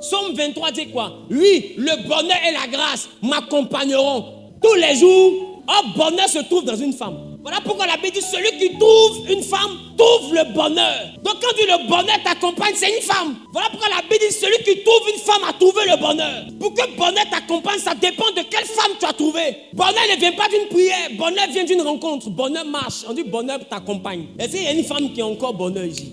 Psaume 23 dit quoi? Oui, le bonheur et la grâce m'accompagneront tous les jours. Or, bonheur se trouve dans une femme. Voilà pourquoi la Bible dit, celui qui trouve une femme, trouve le bonheur. Donc quand tu le bonheur t'accompagne, c'est une femme. Voilà pourquoi la Bible dit, celui qui trouve une femme a trouvé le bonheur. Pour que bonheur t'accompagne, ça dépend de quelle femme tu as trouvé. Bonheur ne vient pas d'une prière, bonheur vient d'une rencontre. Bonheur marche, on dit bonheur t'accompagne. Est-ce qu'il y a une femme qui a encore bonheur ici?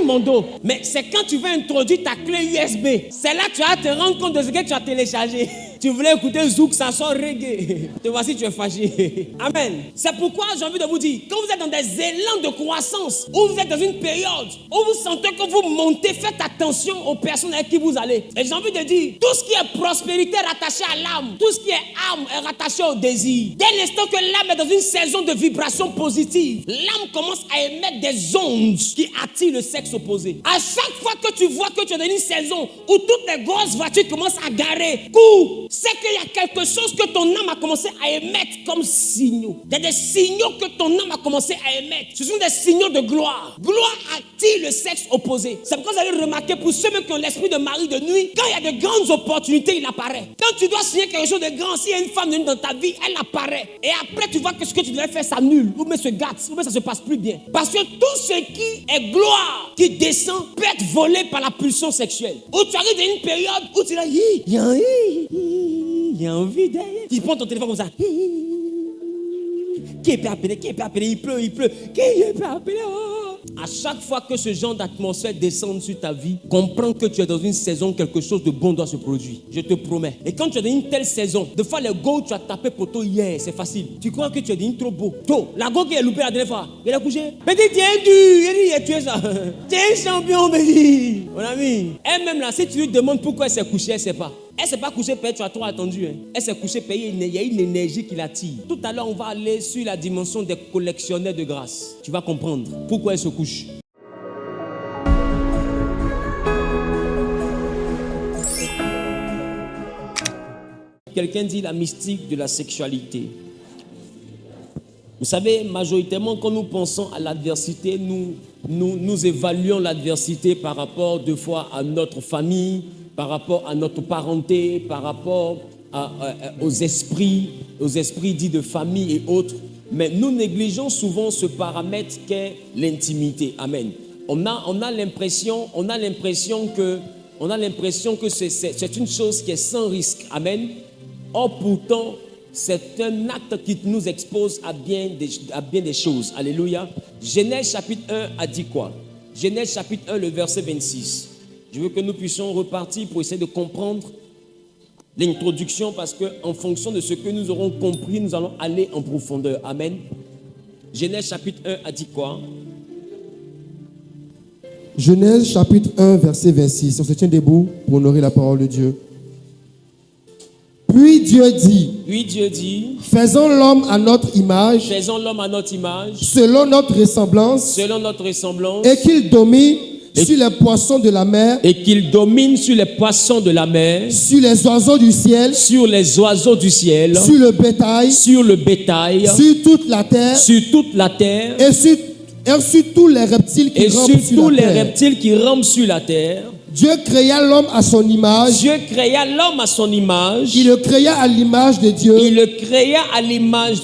Mon dos. Mais c'est quand tu veux introduire ta clé USB. C'est là que tu vas te rendre compte de ce que tu as téléchargé. Tu voulais écouter Zouk, ça sort reggae. Te voici, tu es fâché. Amen. C'est pourquoi j'ai envie de vous dire, quand vous êtes dans des élans de croissance, ou vous êtes dans une période où vous sentez que vous montez, faites attention aux personnes avec qui vous allez. Et j'ai envie de dire, tout ce qui est prospérité est rattaché à l'âme. Tout ce qui est âme est rattaché au désir. Dès l'instant que l'âme est dans une saison de vibration positive, l'âme commence à émettre des ondes qui attirent le sexe opposé. À chaque fois que tu vois que tu es dans une saison où toutes les grosses voitures commencent à garer, cours, c'est qu'il y a quelque chose que ton âme a commencé à émettre comme signaux. Il y a des signaux que ton âme a commencé à émettre. Ce sont des signaux de gloire. Gloire attire le sexe opposé. C'est pourquoi vous allez remarquer, pour ceux qui ont l'esprit de mari de nuit, quand il y a de grandes opportunités, il apparaît. Quand tu dois signer quelque chose de grand, s'il y a une femme dans ta vie, elle apparaît. Et après, tu vois que ce que tu devais faire s'annule, ou bien se gâte, ou bien ça se passe plus bien. Parce que tout ce qui est gloire, qui descend, peut être volé par la pulsion sexuelle. Ou tu arrives dans une période où tu dis, il y a envie d'aller. Tu prends ton téléphone comme ça. Qui peut appeler? Il pleut. Qui peut appeler? À chaque fois que ce genre d'atmosphère descend sur ta vie, comprends que tu es dans une saison, quelque chose de bon doit se produire. Je te promets. Et quand tu es dans une telle saison, des fois les go, tu as tapé poteau hier, c'est facile. Tu crois que tu es devenu trop beau. Tôt, la go qui est loupée la dernière fois, il a couché. Mais dis, tu es dur, il a tué ça. Tu es un champion, mais dis. Mon ami, elle-même là, si tu lui demandes pourquoi elle s'est couchée, elle ne sait pas. Elle ne s'est pas couchée, tu as trop attendu. Hein. Elle s'est couchée, il y a une énergie qui l'attire. Tout à l'heure, on va aller sur la dimension des collectionneurs de grâce. Tu vas comprendre pourquoi elle se couche. Quelqu'un dit la mystique de la sexualité. Vous savez, majoritairement, quand nous pensons à l'adversité, nous évaluons l'adversité par rapport, deux fois, à notre famille, par rapport à notre parenté, par rapport aux esprits dits de famille et autres. Mais nous négligeons souvent ce paramètre qu'est l'intimité. Amen. On a l'impression que c'est une chose qui est sans risque. Amen. Or, pourtant, c'est un acte qui nous expose à bien des choses. Alléluia. Genèse chapitre 1 a dit quoi? Genèse chapitre 1, le verset 26. Je veux que nous puissions repartir pour essayer de comprendre l'introduction, parce qu'en fonction de ce que nous aurons compris, nous allons aller en profondeur. Amen. Genèse chapitre 1 a dit quoi? Genèse chapitre 1, verset 26. On se tient debout pour honorer la parole de Dieu. Puis Dieu dit, faisons l'homme à notre image, selon notre ressemblance, et qu'il domine sur les poissons de la mer, sur les oiseaux du ciel, sur le bétail, sur toute la terre, et sur tous les reptiles qui rampent sur la terre. Dieu créa l'homme à son image. Il le créa à l'image de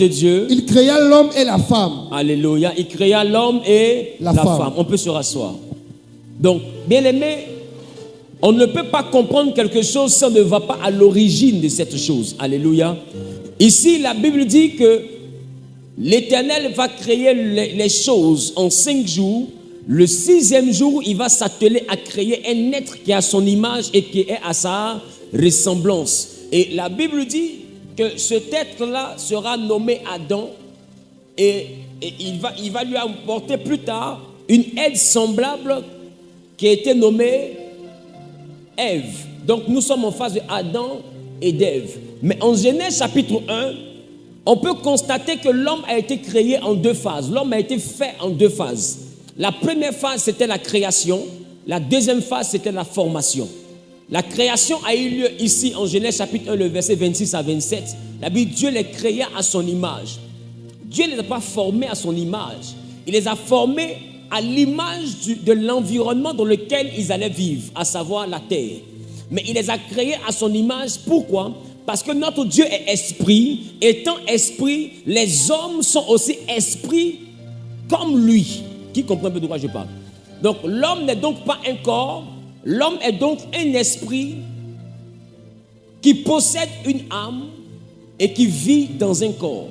Dieu. Il créa l'homme et la femme. Alléluia. Il créa l'homme et la femme. On peut se rasseoir. Donc, bien aimé, on ne peut pas comprendre quelque chose si on ne va pas à l'origine de cette chose. Alléluia. Ici, la Bible dit que l'Éternel va créer les choses en 5 jours. Le 6e jour, il va s'atteler à créer un être qui a son image et qui est à sa ressemblance. Et la Bible dit que cet être-là sera nommé Adam, et il va lui apporter plus tard une aide semblable qui a été nommée Ève. Donc nous sommes en face de Adam et d'Ève. Mais en Genèse chapitre 1, on peut constater que l'homme a été créé en 2 phases. L'homme a été fait en 2 phases. La première phase, c'était la création. La deuxième phase, c'était la formation. La création a eu lieu ici en Genèse chapitre 1, le verset 26 à 27. La Bible, Dieu les créa à son image. Dieu ne les a pas formés à son image. Il les a formés à l'image de l'environnement dans lequel ils allaient vivre, à savoir la terre. Mais il les a créés à son image. Pourquoi? Parce que notre Dieu est esprit. Étant esprit, les hommes sont aussi esprits comme lui. Qui comprend un peu de quoi je parle? Donc l'homme n'est donc pas un corps. L'homme est donc un esprit qui possède une âme et qui vit dans un corps.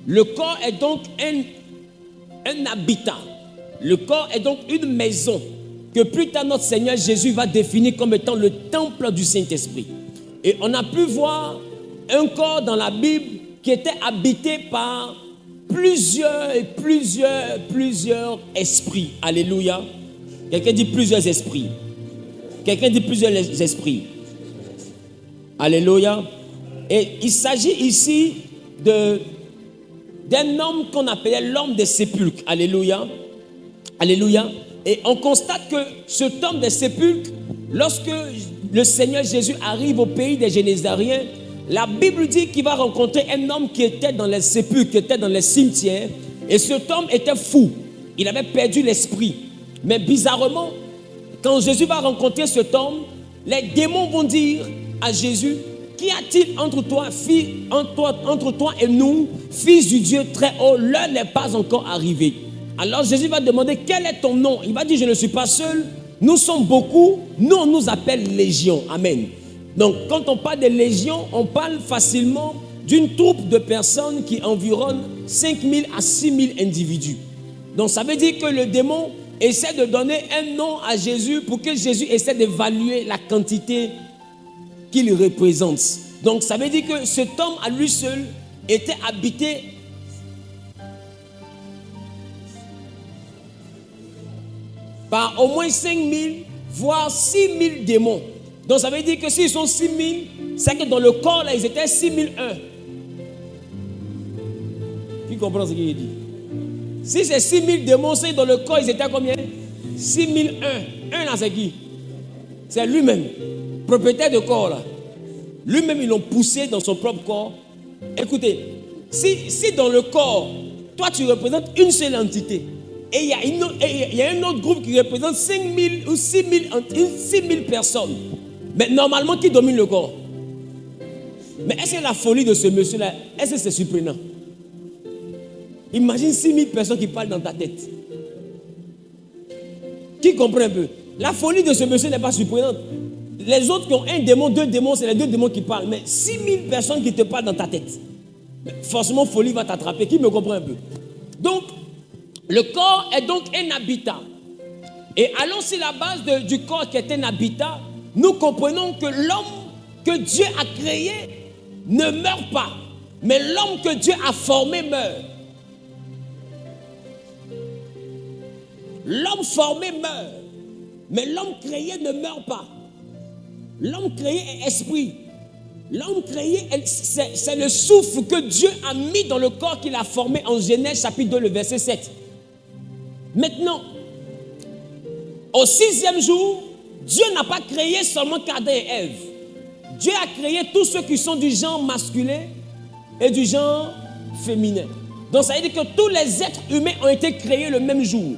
Le corps est donc un habitat. Le corps est donc une maison que plus tard notre Seigneur Jésus va définir comme étant le temple du Saint-Esprit. Et on a pu voir un corps dans la Bible qui était habité par plusieurs esprits. Alléluia. Quelqu'un dit plusieurs esprits. Quelqu'un dit plusieurs esprits. Alléluia. Et il s'agit ici d'un homme qu'on appelait l'homme des sépulcres. Alléluia. Alléluia. Et on constate que cet homme des sépulcres, lorsque le Seigneur Jésus arrive au pays des Génésaréens, la Bible dit qu'il va rencontrer un homme qui était dans les sépulcres, qui était dans les cimetières. Et cet homme était fou. Il avait perdu l'esprit. Mais bizarrement, quand Jésus va rencontrer cet homme, les démons vont dire à Jésus: qu'y a-t-il entre toi et nous, fils du Dieu très haut? L'heure n'est pas encore arrivée. Alors Jésus va demander: quel est ton nom? Il va dire: je ne suis pas seul, nous sommes beaucoup, nous on nous appelle légion. Amen. Donc quand on parle de légion, on parle facilement d'une troupe de personnes qui environnent 5000 à 6000 individus. Donc ça veut dire que le démon essaie de donner un nom à Jésus pour que Jésus essaie d'évaluer la quantité qu'il représente. Donc ça veut dire que cet homme à lui seul était habité par au moins 5000 voire 6000 démons. Donc ça veut dire que s'ils sont 6000, c'est que dans le corps là ils étaient 6001. Qui comprend ce qu'il dit? Si c'est 6000 démons, c'est dans le corps ils étaient combien? 6001. Un là c'est qui? C'est lui-même, propriétaire de corps là. Lui-même ils l'ont poussé dans son propre corps. Écoutez, si dans le corps, toi tu représentes une seule entité, et il y a un autre groupe qui représente 5000 ou 6000 personnes, mais normalement qui domine le corps? Mais est-ce que la folie de ce monsieur-là, est-ce que c'est surprenant? Imagine 6000 personnes qui parlent dans ta tête. Qui comprend un peu? La folie de ce monsieur n'est pas surprenante. Les autres qui ont un démon, deux démons, c'est les deux démons qui parlent. Mais 6000 personnes qui te parlent dans ta tête, forcément folie va t'attraper. Qui me comprend un peu? Donc, le corps est donc un habitat. Et allons sur la base du corps qui est un habitat, nous comprenons que l'homme que Dieu a créé ne meurt pas. Mais l'homme que Dieu a formé meurt. L'homme formé meurt. Mais l'homme créé ne meurt pas. L'homme créé est esprit. L'homme créé, c'est le souffle que Dieu a mis dans le corps qu'il a formé en Genèse chapitre 2, le verset 7. Maintenant, au 6e jour, Dieu n'a pas créé seulement Adam et Ève. Dieu a créé tous ceux qui sont du genre masculin et du genre féminin. Donc ça veut dire que tous les êtres humains ont été créés le même jour.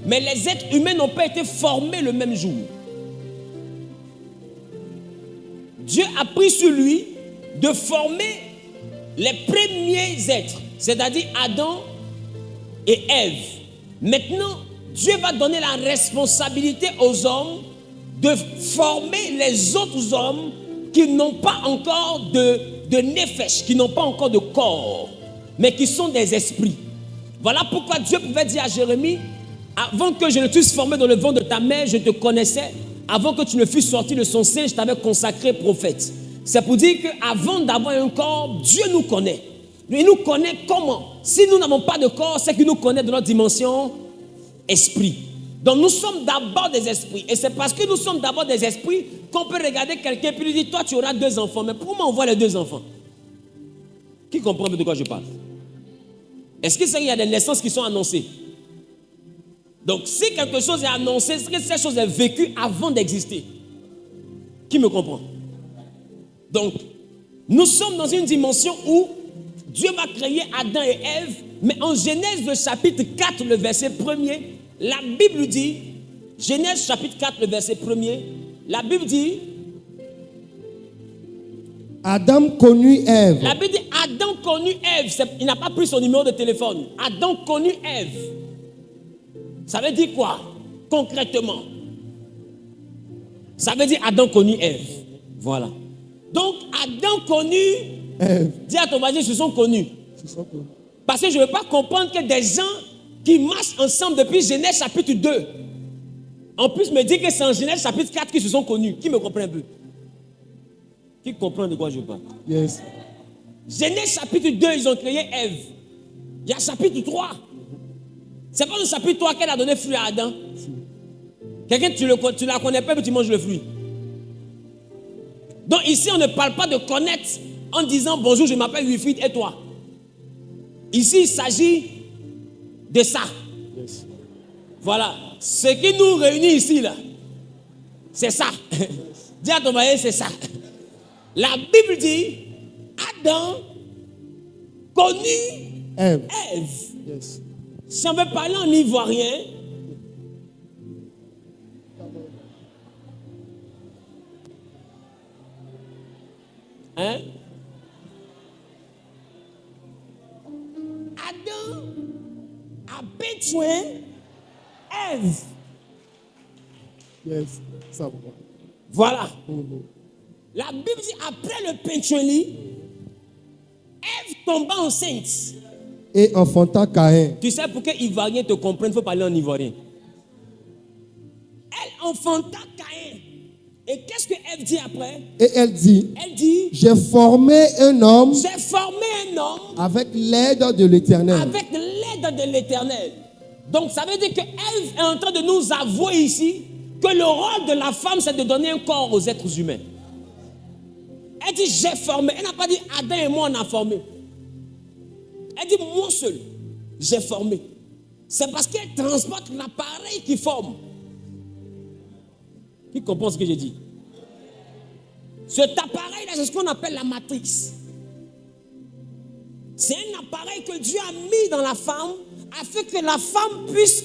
Mais les êtres humains n'ont pas été formés le même jour. Dieu a pris sur lui de former les premiers êtres, c'est-à-dire Adam et Ève. Maintenant, Dieu va donner la responsabilité aux hommes de former les autres hommes qui n'ont pas encore de nefesh, qui n'ont pas encore de corps, mais qui sont des esprits. Voilà pourquoi Dieu pouvait dire à Jérémie: avant que je ne t'eusse formé dans le ventre de ta mère, je te connaissais. Avant que tu ne fusses sorti de son sein, je t'avais consacré prophète. C'est pour dire qu'avant d'avoir un corps, Dieu nous connaît. Il nous connaît comment? Si nous n'avons pas de corps, c'est qu'il nous connaît dans notre dimension esprit. Donc nous sommes d'abord des esprits. Et c'est parce que nous sommes d'abord des esprits qu'on peut regarder quelqu'un et lui dire: toi tu auras 2 enfants. Mais pourquoi on voit les 2 enfants? Qui comprend de quoi je parle? Est-ce qu'il y a des naissances qui sont annoncées? Donc si quelque chose est annoncé, c'est que cette chose est vécue avant d'exister. Qui me comprend? Donc nous sommes dans une dimension où Dieu va créer Adam et Ève. Mais en Genèse le chapitre 4, le verset 1er, la Bible dit, Genèse chapitre 4, le verset 1er, la Bible dit Adam connut Ève. La Bible dit Adam connut Ève. Il n'a pas pris son numéro de téléphone. Adam connut Ève. Ça veut dire quoi concrètement? Ça veut dire Adam connut Ève. Voilà. Donc Adam connut Ève. Dis à ton voisin, ils se sont connus. Parce que je ne veux pas comprendre que des gens qui marchent ensemble depuis Genèse chapitre 2, en plus me dire que c'est en Genèse chapitre 4 qu'ils se sont connus. Qui me comprend un peu? Qui comprend de quoi je parle? Yes. Genèse chapitre 2, ils ont créé Ève. Il y a chapitre 3. C'est pas le chapitre 3 qu'elle a donné fruit à Adam. Quelqu'un, tu ne la connais pas, mais tu manges le fruit. Donc ici, on ne parle pas de connaître en disant bonjour, je m'appelle Wilfried et toi. Ici, il s'agit de ça. Yes. Voilà. Ce qui nous réunit ici, là, c'est ça. Dis à ton voisin, c'est ça. La Bible dit Adam connut Ève. Yes. Si on veut parler en ivoirien, hein? Adam a besoin Ève. Yes. Ça va. Voilà. La Bible dit après le pétrueli, Ève tomba enceinte. Et enfanta Caïn. Tu sais pour que Ivoirien te comprenne, il faut parler en ivoirien. Elle enfanta Caïn. Et qu'est-ce que Ève dit après? Et elle dit, j'ai formé un homme avec l'aide de l'Éternel. Avec l'aide de l'Éternel. Donc ça veut dire que Ève est en train de nous avouer ici que le rôle de la femme, c'est de donner un corps aux êtres humains. Elle dit j'ai formé. Elle n'a pas dit Adam et moi on a formé. Elle dit moi seul, j'ai formé. C'est parce qu'elle transporte l'appareil qui forme. Qui comprend ce que j'ai dit? Cet appareil-là, c'est ce qu'on appelle la matrice. C'est un appareil que Dieu a mis dans la femme afin que la femme puisse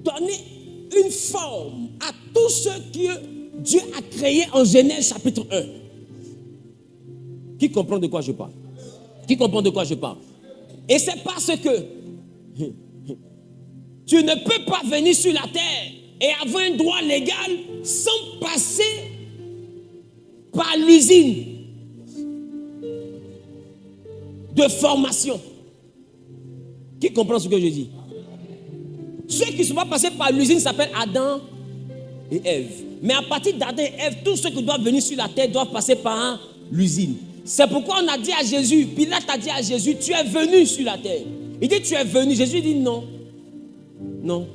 donner une forme à tout ce que Dieu a créé en Genèse chapitre 1. Qui comprend de quoi je parle? Qui comprend de quoi je parle? Et c'est parce que tu ne peux pas venir sur la terre et avoir un droit légal sans passer par l'usine de formation. Qui comprend ce que je dis? Ceux qui ne sont pas passés par l'usine s'appellent Adam et Ève. Mais à partir d'Adam et Ève, tous ceux qui doivent venir sur la terre doivent passer par l'usine. C'est pourquoi on a dit à Jésus, Pilate a dit à Jésus, tu es venu sur la terre. Il dit, tu es venu. Jésus dit, non. Non.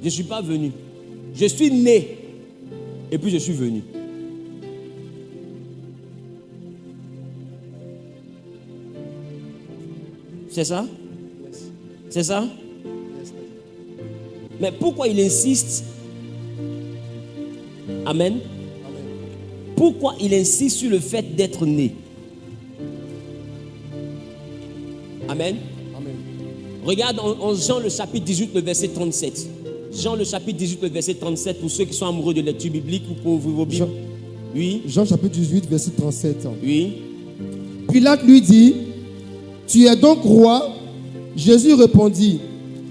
Je ne suis pas venu. Je suis né. Et puis je suis venu. C'est ça? C'est ça? Mais pourquoi il insiste? Amen. Pourquoi il insiste sur le fait d'être né? Amen. Amen. Regarde en Jean le chapitre 18, le verset 37. Jean le chapitre 18, le verset 37, pour ceux qui sont amoureux de lecture biblique ou pour ouvrir vos Bibles. Oui. Jean chapitre 18, verset 37. Oui. Pilate lui dit, tu es donc roi? Jésus répondit,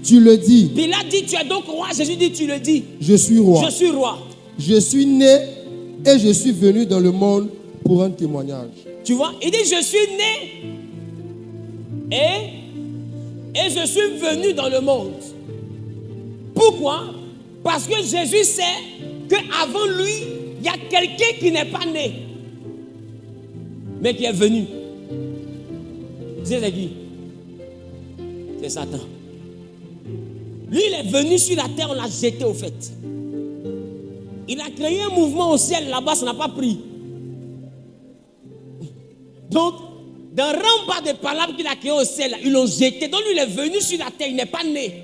tu le dis. Pilate dit, tu es donc roi? Jésus dit, tu le dis. Je suis roi. Je suis roi. Je suis né et je suis venu dans le monde pour un témoignage. Tu vois, il dit, je suis né et je suis venu dans le monde. Pourquoi? Parce que Jésus sait qu'avant lui, il y a quelqu'un qui n'est pas né, mais qui est venu. C'est qui? C'est Satan. Lui, il est venu sur la terre, on l'a jeté au fait. Il a créé un mouvement au ciel, là-bas, ça n'a pas pris. Donc, dans le rang de palabres qu'il a créé au ciel, là, ils l'ont jeté. Donc, lui, il est venu sur la terre, il n'est pas né.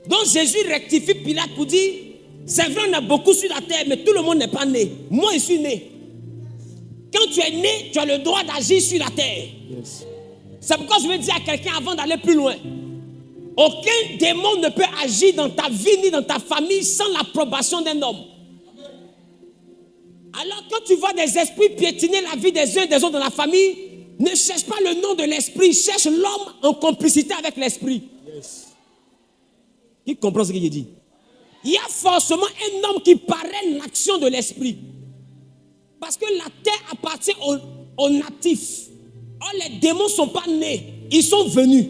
Donc, Jésus rectifie Pilate pour dire, c'est vrai, on a beaucoup sur la terre, mais tout le monde n'est pas né. Moi, je suis né. Quand tu es né, tu as le droit d'agir sur la terre. Yes. C'est pourquoi je veux dire à quelqu'un avant d'aller plus loin. Aucun démon ne peut agir dans ta vie ni dans ta famille sans l'approbation d'un homme. Alors quand tu vois des esprits piétiner la vie des uns et des autres dans la famille, ne cherche pas le nom de l'esprit, cherche l'homme en complicité avec l'esprit. Yes. Qui comprend ce que j'ai dit? Il y a forcément un homme qui parraine l'action de l'esprit. Parce que la terre appartient aux natifs. Or, les démons ne sont pas nés, ils sont venus.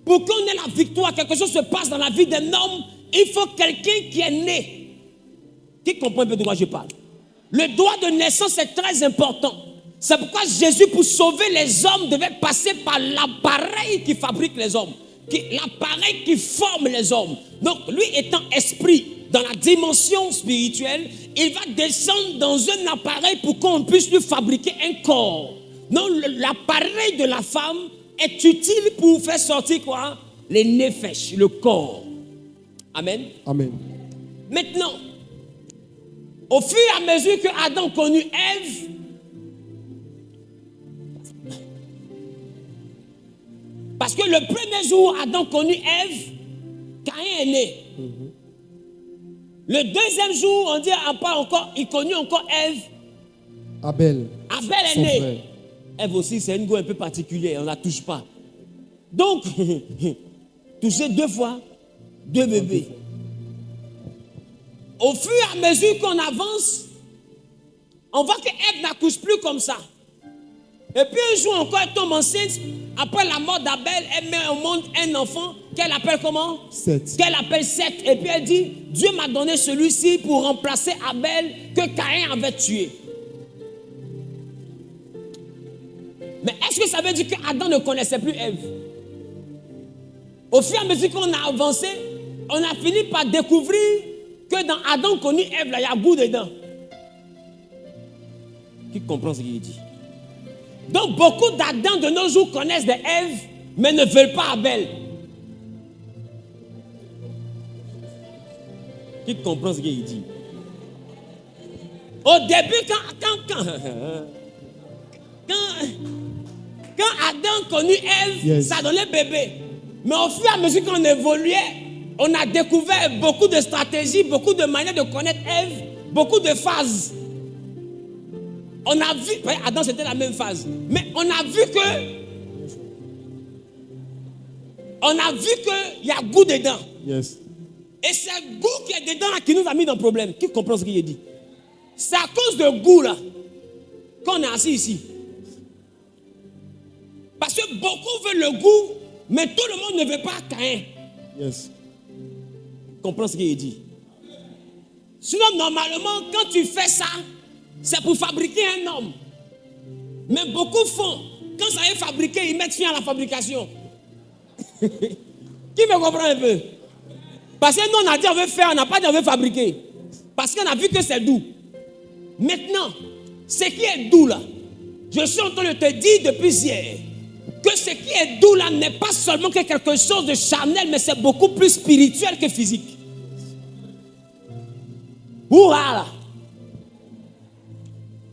Pour qu'on ait la victoire, quelque chose se passe dans la vie d'un homme, il faut quelqu'un qui est né. Qui comprend un peu de quoi je parle? Le droit de naissance est très important. C'est pourquoi Jésus, pour sauver les hommes, devait passer par l'appareil qui fabrique les hommes. L'appareil qui forme les hommes. Donc, lui étant esprit dans la dimension spirituelle, il va descendre dans un appareil pour qu'on puisse lui fabriquer un corps. Donc, l'appareil de la femme est utile pour faire sortir quoi? Les nefesh, le corps. Amen. Amen. Maintenant, au fur et à mesure que Adam connut Ève, parce que le premier jour Adam connut Ève, Caïn est né. Le deuxième jour, on dit pas encore, il connut encore Ève. Abel. Abel est né. Frère. Ève aussi, c'est une go un peu particulière, on ne la touche pas. Donc, toucher 2 fois, 2 bébés. Au fur et à mesure qu'on avance, on voit que Ève n'accouche plus comme ça. Et puis un jour encore, elle tombe enceinte. Après la mort d'Abel, elle met au monde un enfant qu'elle appelle comment? Seth. Qu'elle appelle Seth. Et puis elle dit, Dieu m'a donné celui-ci pour remplacer Abel que Caïn avait tué. Mais est-ce que ça veut dire qu'Adam ne connaissait plus Ève? Au fur et à mesure qu'on a avancé, on a fini par découvrir que dans Adam connu Ève, là, il y a goût dedans. Qui comprend ce qu'il dit? Donc beaucoup d'Adam de nos jours connaissent des Ève, mais ne veulent pas Abel. Qui comprend ce qu'il dit? Au début, quand Adam connut Ève, yes, ça donnait bébé. Mais au fur et à mesure qu'on évoluait, on a découvert beaucoup de stratégies, beaucoup de manières de connaître Ève, beaucoup de phases. On a vu, Adam c'était la même phase, mais on a vu qu'il y a goût dedans. Yes. Et c'est le goût qui est dedans là qui nous a mis dans le problème. Qui comprend ce qu'il dit? C'est à cause de goût là qu'on est assis ici. Parce que beaucoup veulent le goût, mais tout le monde ne veut pas Caïn. Yes. Comprends ce qu'il dit? Sinon, normalement, quand tu fais ça, c'est pour fabriquer un homme. Mais beaucoup font. Quand ça est fabriqué, ils mettent fin à la fabrication. Qui me comprend un peu? Parce que nous, on a dit on veut faire, on n'a pas dit on veut fabriquer. Parce qu'on a vu que c'est doux. Maintenant, ce qui est doux là, je suis en train de te dire depuis hier, que ce qui est doux là n'est pas seulement que quelque chose de charnel, mais c'est beaucoup plus spirituel que physique. Voilà.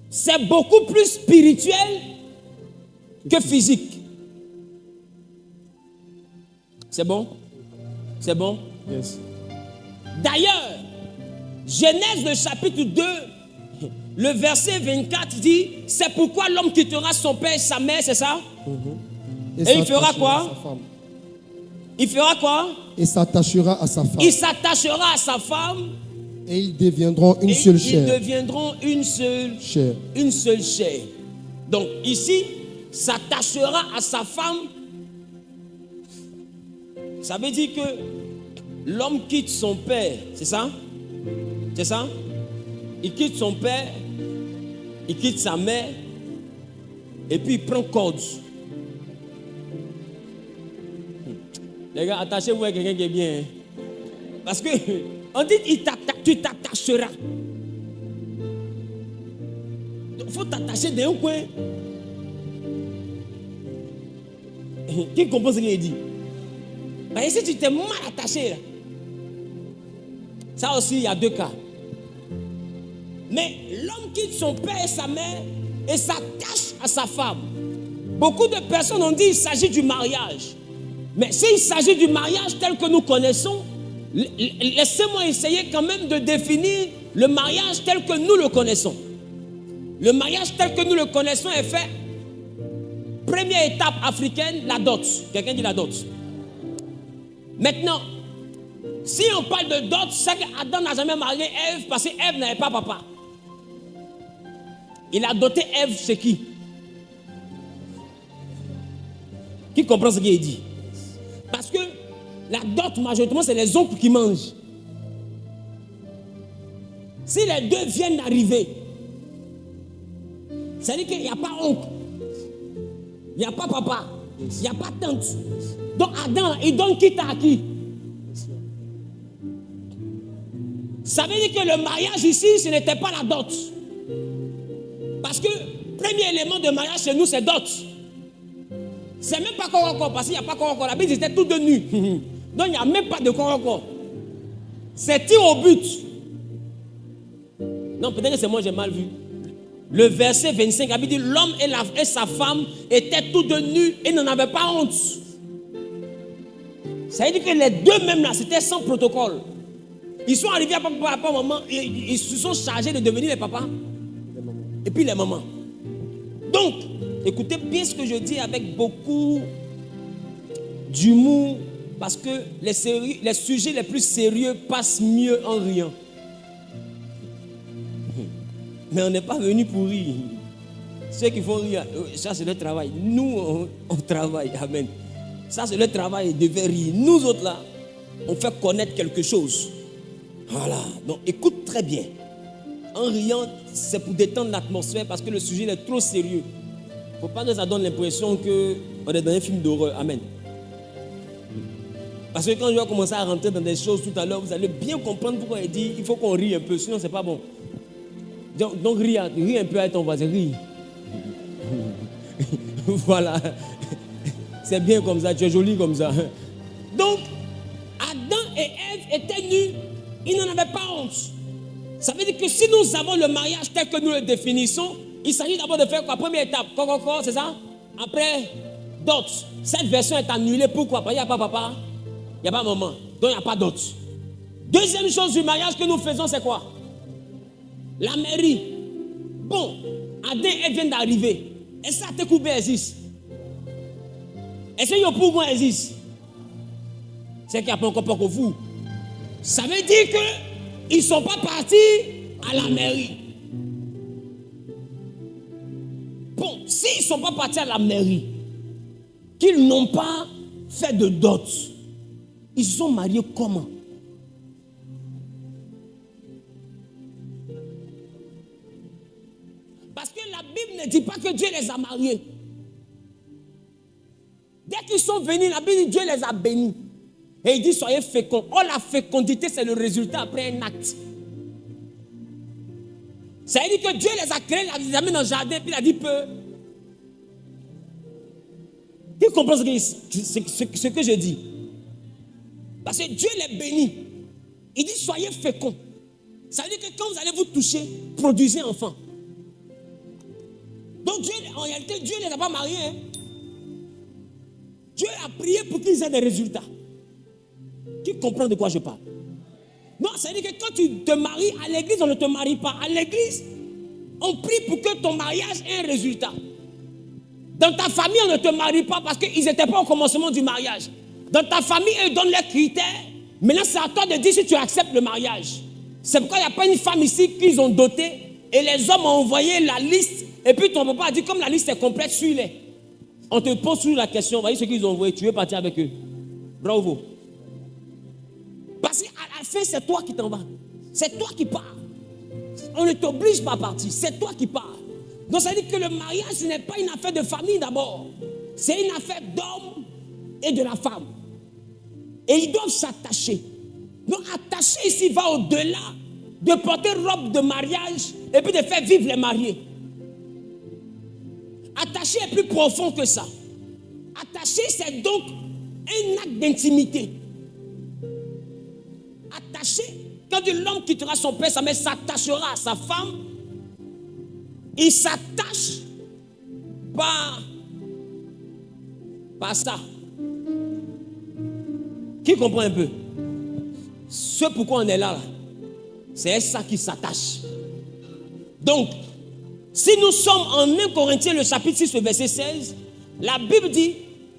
C'est beaucoup plus spirituel que physique. C'est bon? C'est bon? Yes. D'ailleurs, Genèse le chapitre 2, le verset 24 dit, c'est pourquoi l'homme quittera son père et sa mère, c'est ça? Et il fera quoi? Il fera quoi? Et s'attachera à sa femme. Il s'attachera à sa femme. Et ils deviendront une seule chair. Ils deviendront une seule chair. Une seule chair. Donc ici, s'attachera à sa femme. Ça veut dire que l'homme quitte son père, c'est ça? C'est ça? Il quitte son père, il quitte sa mère, et puis il prend corde. Les gars, attachez-vous à quelqu'un qui est bien. Hein? Parce que on dit tu t'attacheras. Il faut t'attacher d'un coin. Qui comprend ce qu'il dit? Parce que si tu t'es mal attaché, là, ça aussi, il y a 2 cas. Mais l'homme quitte son père et sa mère et s'attache à sa femme. Beaucoup de personnes ont dit qu'il s'agit du mariage. Mais s'il s'agit du mariage tel que nous connaissons, laissez-moi essayer quand même de définir le mariage tel que nous le connaissons. Le mariage tel que nous le connaissons est fait. Première étape africaine, la dot. Quelqu'un dit la dot. Maintenant, si on parle de dot, c'est qu'Adam n'a jamais marié Ève parce qu'Ève n'avait pas papa. Il a doté Ève chez qui? Qui comprend ce qu'il dit? Parce que la dot, majoritairement, c'est les oncles qui mangent. Si les deux viennent d'arriver, ça veut dire qu'il n'y a pas oncle, il n'y a pas papa, il n'y a pas tante. Donc Adam, il donne quitte à qui? Ça veut dire que le mariage ici, ce n'était pas la dot. Parce que le premier élément de mariage chez nous, c'est dot. C'est même pas corps encore, parce qu'il n'y a pas corps encore. La Bible était tout de nu. Donc il n'y a même pas de corps encore. C'est tir au but. Non, peut-être que c'est moi, j'ai mal vu. Le verset 25, la Bible dit l'homme et sa femme étaient tous de nus et n'en avaient pas honte. Ça veut dire que les deux mêmes là, c'était sans protocole. Ils sont arrivés à papa, maman, ils se sont chargés de devenir les papas et puis les mamans. Donc, écoutez bien ce que je dis avec beaucoup d'humour, parce que les sujets les plus sérieux passent mieux en riant. Mais on n'est pas venu pour rire. Ceux qui font rire, ça c'est leur travail. Nous, on travaille. Amen. Ça c'est leur travail, ils devaient rire. Nous autres là, on fait connaître quelque chose. Voilà. Donc écoute très bien. En riant, c'est pour détendre l'atmosphère parce que le sujet est trop sérieux. Il ne faut pas que ça donne l'impression qu'on est dans un film d'horreur. Amen. Parce que quand je vais commencer à rentrer dans des choses tout à l'heure, vous allez bien comprendre pourquoi il dit il faut qu'on rie un peu, sinon c'est pas bon. Donc ris un peu avec ton voisin, ris. Voilà. C'est bien comme ça, tu es joli comme ça. Donc, Adam et Ève étaient nus, ils n'en avaient pas honte. Ça veut dire que si nous avons le mariage tel que nous le définissons, il s'agit d'abord de faire quoi? Première étape, c'est ça? Après, dot. Cette version est annulée, pourquoi? Parce qu'il n'y a pas papa, il n'y a pas maman, donc il n'y a pas dot. Deuxième chose du mariage que nous faisons, c'est quoi? La mairie. Bon, Adam et Ève viennent d'arriver. Est-ce que ça te coupe existe? Est-ce que le pouvoir existe? C'est qu'il n'y a pas encore pour vous. Ça veut dire qu'ils ne sont pas partis à la mairie. Bon, s'ils ne sont pas partis à la mairie, qu'ils n'ont pas fait de dot, ils se sont mariés comment? Parce que la Bible ne dit pas que Dieu les a mariés. Dès qu'ils sont venus, la Bible dit Dieu les a bénis. Et il dit soyez féconds. Oh, la fécondité, c'est le résultat après un acte. Ça veut dire que Dieu les a créés, les a mis dans le jardin, puis il a dit peu. Tu comprends ce que je dis? Parce que Dieu les bénit. Il dit soyez féconds. Ça veut dire que quand vous allez vous toucher, produisez enfant. Donc Dieu, en réalité, Dieu ne les a pas mariés. Hein? Dieu a prié pour qu'ils aient des résultats. Tu comprends de quoi je parle? Non, ça veut dire que quand tu te maries à l'église, on ne te marie pas. À l'église, on prie pour que ton mariage ait un résultat. Dans ta famille, on ne te marie pas parce qu'ils n'étaient pas au commencement du mariage. Dans ta famille, eux donnent leurs critères. Maintenant, c'est à toi de dire si tu acceptes le mariage. C'est pourquoi il n'y a pas une femme ici qu'ils ont dotée et les hommes ont envoyé la liste. Et puis ton papa a dit, comme la liste est complète, suis-les. On te pose toujours la question, voyez ce qu'ils ont envoyé, tu veux partir avec eux. Bravo. Parce qu'à la fin, c'est toi qui t'en vas. C'est toi qui pars. On ne t'oblige pas à partir, c'est toi qui pars. Donc ça veut dire que le mariage, ce n'est pas une affaire de famille d'abord. C'est une affaire d'homme et de la femme. Et ils doivent s'attacher. Donc attacher ici va au-delà de porter robe de mariage et puis de faire vivre les mariés. Attacher est plus profond que ça. Attacher, c'est donc un acte d'intimité. Attaché, quand l'homme quittera son père, sa mère s'attachera à sa femme. Il s'attache par ça. Qui comprend un peu? Ce pourquoi on est là, c'est ça qui s'attache. Donc, Si nous sommes en 1 Corinthiens, le chapitre 6, le verset 16, la Bible dit,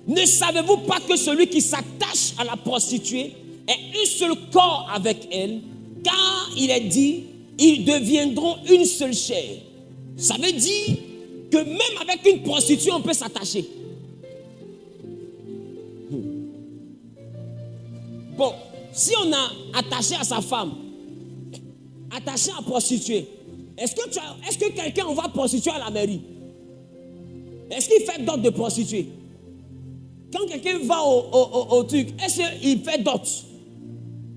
ne savez-vous pas que celui qui s'attache à la prostituée est un seul corps avec elle, car il est dit, ils deviendront une seule chair. Ça veut dire que même avec une prostituée, on peut s'attacher. Bon, si on a attaché à sa femme, attaché à prostituée, est-ce que quelqu'un envoie prostituer à la mairie? Est-ce qu'il fait dot de prostituée? Quand quelqu'un va au truc, est-ce qu'il fait dot?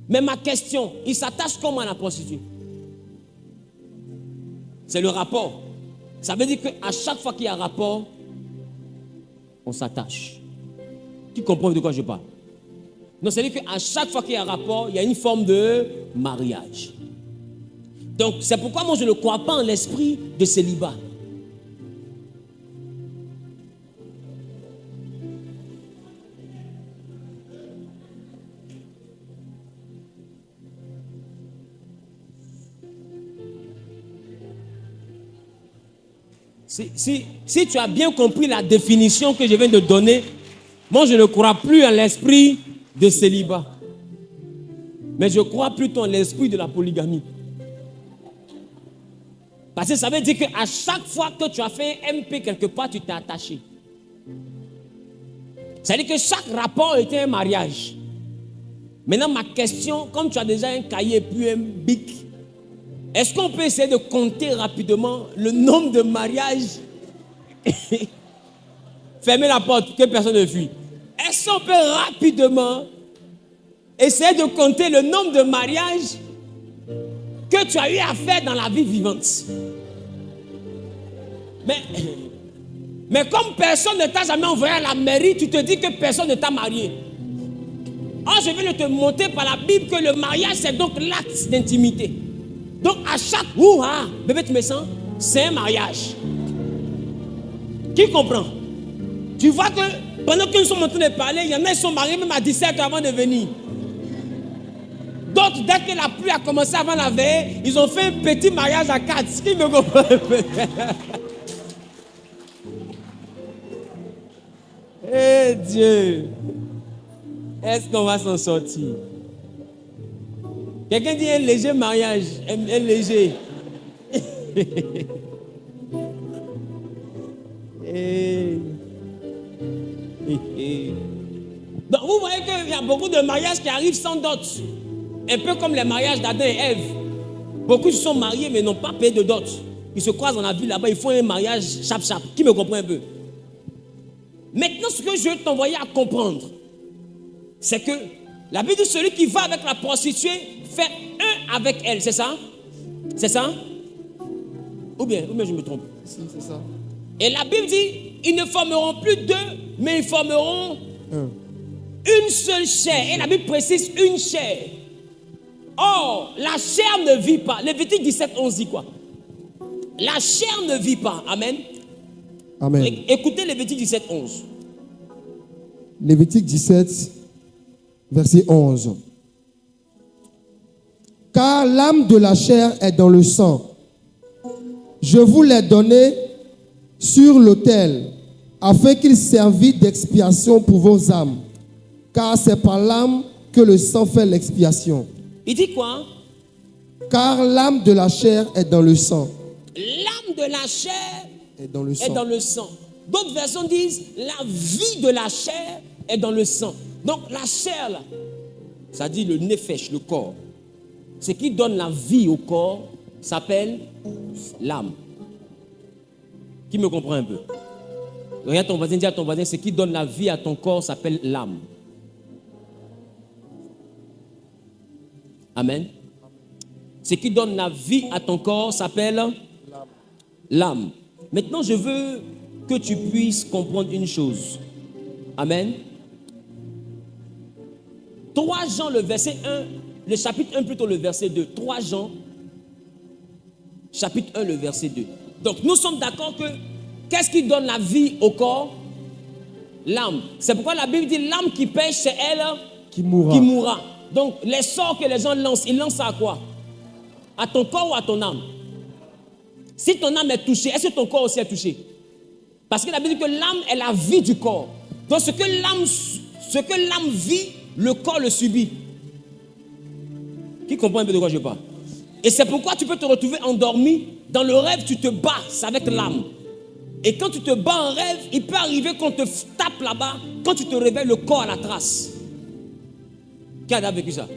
Mais ma question, il s'attache comment à la prostituée? C'est le rapport. Ça veut dire qu'à chaque fois qu'il y a un rapport, on s'attache. Tu comprends de quoi je parle? Donc, c'est-à-dire qu'à chaque fois qu'il y a un rapport, il y a une forme de mariage. Donc, c'est pourquoi moi, je ne crois pas en l'esprit de célibat. Si tu as bien compris la définition que je viens de donner, moi, je ne crois plus en l'esprit de célibat. Mais je crois plutôt en l'esprit de la polygamie. Parce que ça veut dire qu'à chaque fois que tu as fait un MP quelque part, tu t'es attaché. Ça veut dire que chaque rapport était un mariage. Maintenant, ma question, comme tu as déjà un cahier puis un bic, est-ce qu'on peut essayer de compter rapidement le nombre de mariages? Fermez la porte, que personne ne fuit. Est-ce qu'on peut rapidement essayer de compter le nombre de mariages que tu as eu à faire dans la vie vivante? Mais comme personne ne t'a jamais envoyé à la mairie, tu te dis que personne ne t'a marié. Or, je viens de te montrer par la Bible que le mariage, c'est donc l'acte d'intimité. Donc, à chaque bébé, tu me sens, c'est un mariage. Qui comprend? Tu vois que pendant que nous sommes en train de parler, il y en a qui sont mariés même à 17 ans avant de venir. D'autres, dès que la pluie a commencé avant la veille, ils ont fait un petit mariage à 4. Qui me comprend? Eh Dieu! Est-ce qu'on va s'en sortir? Quelqu'un dit un léger mariage, un léger. Donc vous voyez qu'il y a beaucoup de mariages qui arrivent sans dot. Un peu comme les mariages d'Adam et Ève. Beaucoup se sont mariés mais n'ont pas payé de dot. Ils se croisent dans la ville là-bas, ils font un mariage chap-chap. Qui me comprend un peu? Maintenant, ce que je veux t'envoyer à comprendre, c'est que la Bible dit celui qui va avec la prostituée fait un avec elle, c'est ça? C'est ça? Ou bien je me trompe? Si, c'est ça. Et la Bible dit, ils ne formeront plus deux, mais ils formeront une seule chair. Et la Bible précise une chair. Or, la chair ne vit pas. Lévitique 17, 11 dit quoi? La chair ne vit pas. Amen. Amen. Écoutez Lévitique 17, 11. Lévitique 17, verset 11. Car l'âme de la chair est dans le sang. Je vous l'ai donné sur l'autel, afin qu'il servît d'expiation pour vos âmes. Car c'est par l'âme que le sang fait l'expiation. Il dit quoi? Car l'âme de la chair est dans le sang. L'âme de la chair est dans le sang. Est dans le sang. D'autres versions disent la vie de la chair est dans le sang. Donc la chair là, ça dit le nefesh, le corps. Ce qui donne la vie au corps s'appelle l'âme. Qui me comprend un peu? Regarde ton voisin, dis à ton voisin, ce qui donne la vie à ton corps s'appelle l'âme. Amen. Ce qui donne la vie à ton corps s'appelle l'âme. Maintenant, je veux que tu puisses comprendre une chose. Amen. 3 Jean, le verset 1, le chapitre 1 plutôt le verset 2. 3 Jean, chapitre 1, le verset 2. Donc, nous sommes d'accord que qu'est-ce qui donne la vie au corps? L'âme. C'est pourquoi la Bible dit l'âme qui pêche, c'est elle qui mourra. Donc, les sorts que les gens lancent, ils lancent à quoi? À ton corps ou à ton âme? Si ton âme est touchée, est-ce que ton corps aussi est touché? Parce que la Bible dit que l'âme est la vie du corps. Donc ce que l'âme vit, le corps le subit. Qui comprend un peu de quoi je parle? Et c'est pourquoi tu peux te retrouver endormi. Dans le rêve, tu te bats, c'est avec l'âme. Et quand tu te bats en rêve, il peut arriver qu'on te tape là-bas. Quand tu te réveilles, le corps à la trace. Qui a vécu ça?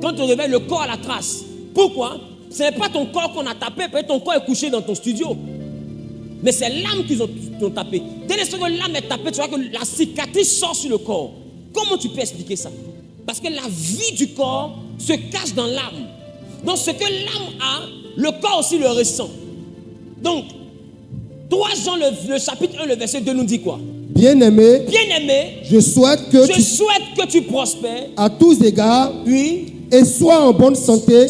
Quand tu te réveilles, le corps à la trace. Pourquoi? Ce n'est pas ton corps qu'on a tapé, peut-être ton corps est couché dans ton studio. Mais c'est l'âme qu'ils ont tapé. Dès l'instant que l'âme est tapée, tu vois que la cicatrice sort sur le corps. Comment tu peux expliquer ça? Parce que la vie du corps se cache dans l'âme. Donc ce que l'âme a, le corps aussi le ressent. Donc, 3 Jean, le chapitre 1, le verset 2 nous dit quoi? Bien-aimé, je souhaite que tu prospères à tous égards, oui, et sois en bonne santé,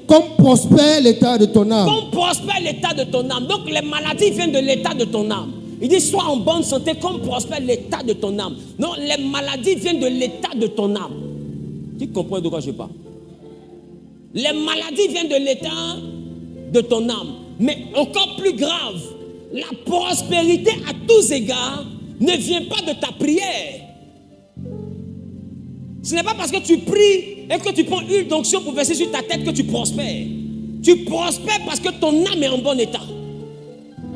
comme prospère l'état de ton âme. Donc les maladies viennent de l'état de ton âme. Il dit sois en bonne santé comme prospère l'état de ton âme. Non, les maladies viennent de l'état de ton âme. Qui comprend de quoi je parle? Les maladies viennent de l'état de ton âme. Mais encore plus grave, la prospérité à tous égards ne vient pas de ta prière. Ce n'est pas parce que tu pries et que tu prends huile d'onction pour verser sur ta tête que tu prospères. Tu prospères parce que ton âme est en bon état.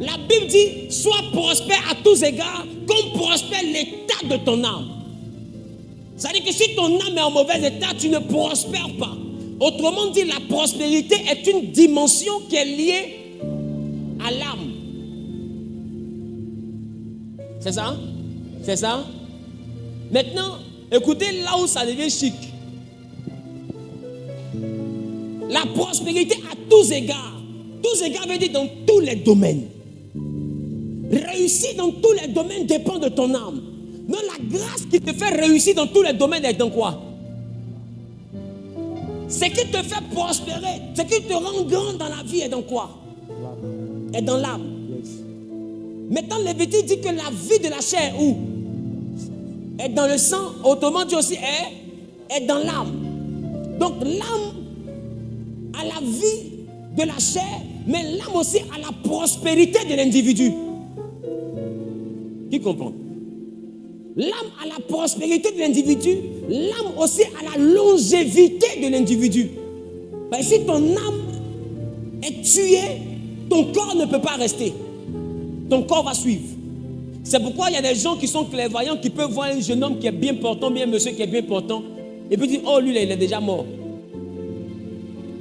La Bible dit, sois prospère à tous égards, comme prospère l'état de ton âme. C'est-à-dire que si ton âme est en mauvais état, tu ne prospères pas. Autrement dit, la prospérité est une dimension qui est liée à l'âme. C'est ça? C'est ça? Maintenant, écoutez là où ça devient chic. La prospérité à tous égards. Tous égards veut dire dans tous les domaines. Réussir dans tous les domaines dépend de ton âme. Non, la grâce qui te fait réussir dans tous les domaines est dans quoi? Ce qui te fait prospérer, ce qui te rend grand dans la vie est dans quoi? Est dans l'âme. Maintenant, l'Évêque dit que la vie de la chair est où? Est dans le sang. Autrement dit aussi est dans l'âme. Donc l'âme a la vie de la chair, mais l'âme aussi a la prospérité de l'individu. Qui comprend? L'âme a la prospérité de l'individu, l'âme aussi a la longévité de l'individu. Parce que si ton âme est tuée, ton corps ne peut pas rester. Ton corps va suivre. C'est pourquoi il y a des gens qui sont clairvoyants, qui peuvent voir un jeune homme qui est bien portant, bien monsieur qui est bien portant, et puis dire, oh lui là, il est déjà mort.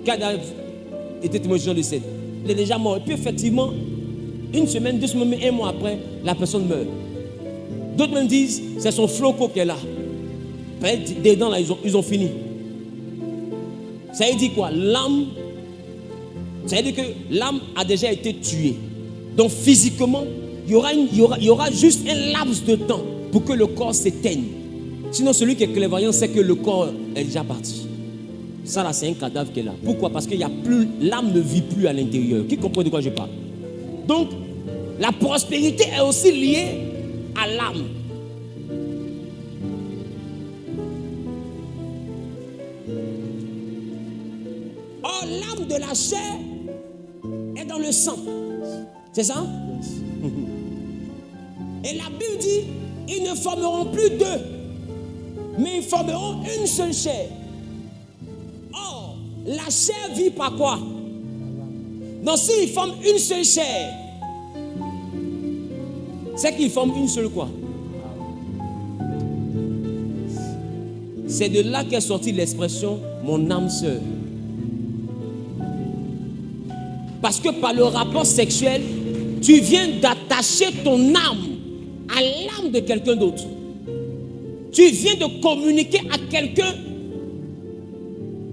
Cadavre était témoignage de scène. Il est déjà mort. Et puis effectivement, une semaine, 2 semaines, 1 mois après, la personne meurt. D'autres me disent, c'est son floco qui est là. Des dents là, ils ont fini. Ça veut dire quoi? L'âme, ça veut dire que l'âme a déjà été tuée. Donc physiquement, il y aura juste un laps de temps pour que le corps s'éteigne. Sinon, celui qui est clairvoyant sait que le corps est déjà parti. Ça là, c'est un cadavre qui est là. Pourquoi? Parce que l'âme ne vit plus à l'intérieur. Qui comprend de quoi je parle? Donc, la prospérité est aussi liée à l'âme. Or, l'âme de la chair est dans le sang. C'est ça? Et la Bible dit, ils ne formeront plus 2, mais ils formeront une seule chair. Or, la chair vit par quoi? Donc, s'ils forment une seule chair, c'est qu'ils forment une seule quoi? C'est de là qu'est sortie l'expression mon âme sœur. Parce que par le rapport sexuel, tu viens d'attacher ton âme à l'âme de quelqu'un d'autre. Tu viens de communiquer à quelqu'un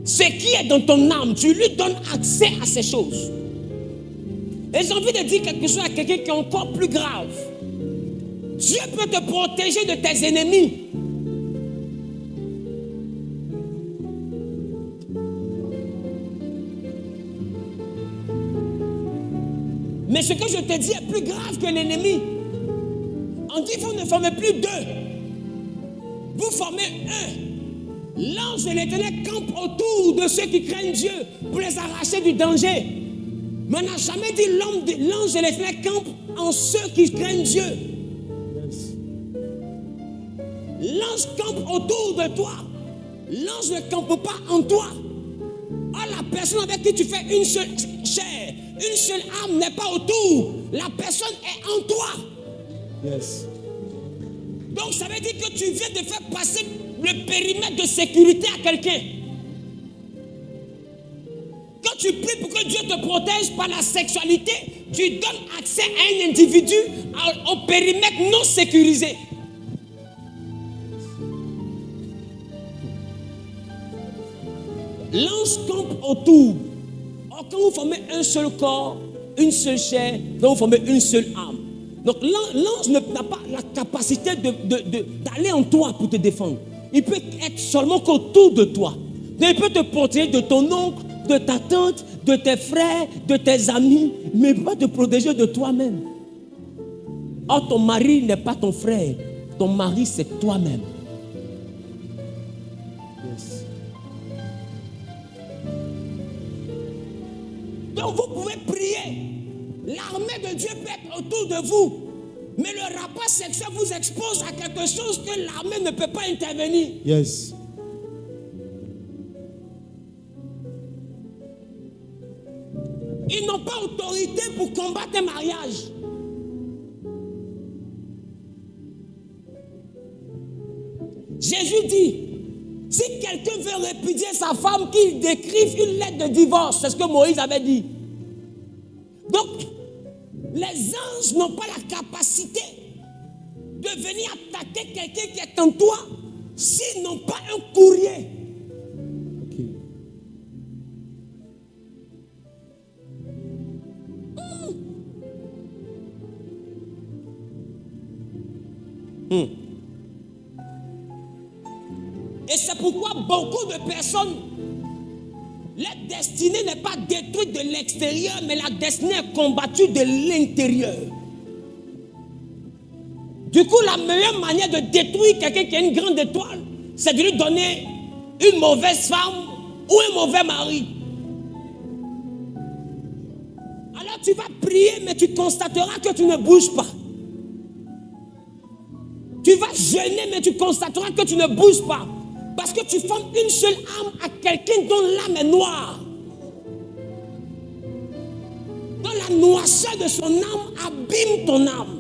ce qui est dans ton âme. Tu lui donnes accès à ces choses. Et j'ai envie de dire quelque chose à quelqu'un qui est encore plus grave. Dieu peut te protéger de tes ennemis. Mais ce que je te dis est plus grave que l'ennemi. On dit vous ne formez plus 2. Vous formez 1. L'ange de l'Éternel campe autour de ceux qui craignent Dieu pour les arracher du danger. Mais on n'a jamais dit l'ange de l'Éternel campe en ceux qui craignent Dieu. L'ange campe autour de toi. L'ange ne campe pas en toi. Ah, la personne avec qui tu fais une seule chair, une seule âme n'est pas autour. La personne est en toi. Yes. Donc ça veut dire que tu viens de faire passer le périmètre de sécurité à quelqu'un. Quand tu pries pour que Dieu te protège par la sexualité, tu donnes accès à un individu au périmètre non sécurisé. L'ange campe autour. Or, quand vous formez un seul corps, une seule chair, donc vous formez une seule âme. Donc l'ange n'a pas la capacité d'aller en toi pour te défendre. Il peut être seulement qu'autour de toi. Donc, il peut te protéger de ton oncle, de ta tante, de tes frères, de tes amis, mais pas te protéger de toi-même. Or, ton mari n'est pas ton frère. Ton mari, c'est toi-même. Yes. Donc, vous pouvez prier. L'armée de Dieu peut être autour de vous. Mais le rapport sexuel vous expose à quelque chose que l'armée ne peut pas intervenir. Yes. Ils n'ont pas autorité pour combattre un mariage. Jésus dit, si quelqu'un veut répudier sa femme, qu'il décrive une lettre de divorce. C'est ce que Moïse avait dit. Donc, les anges n'ont pas la capacité de venir attaquer quelqu'un qui est en toi s'ils n'ont pas un courrier. Okay. Et c'est pourquoi beaucoup de personnes, leur destinée n'est pas détruite de l'extérieur, mais la destinée est combattue de l'intérieur. Du coup, la meilleure manière de détruire quelqu'un qui a une grande étoile, c'est de lui donner une mauvaise femme ou un mauvais mari. Alors tu vas prier, mais tu constateras que tu ne bouges pas. Tu vas jeûner, mais tu constateras que tu ne bouges pas. Parce que tu formes une seule âme à quelqu'un dont l'âme est noire. Dont la noirceur de son âme abîme ton âme.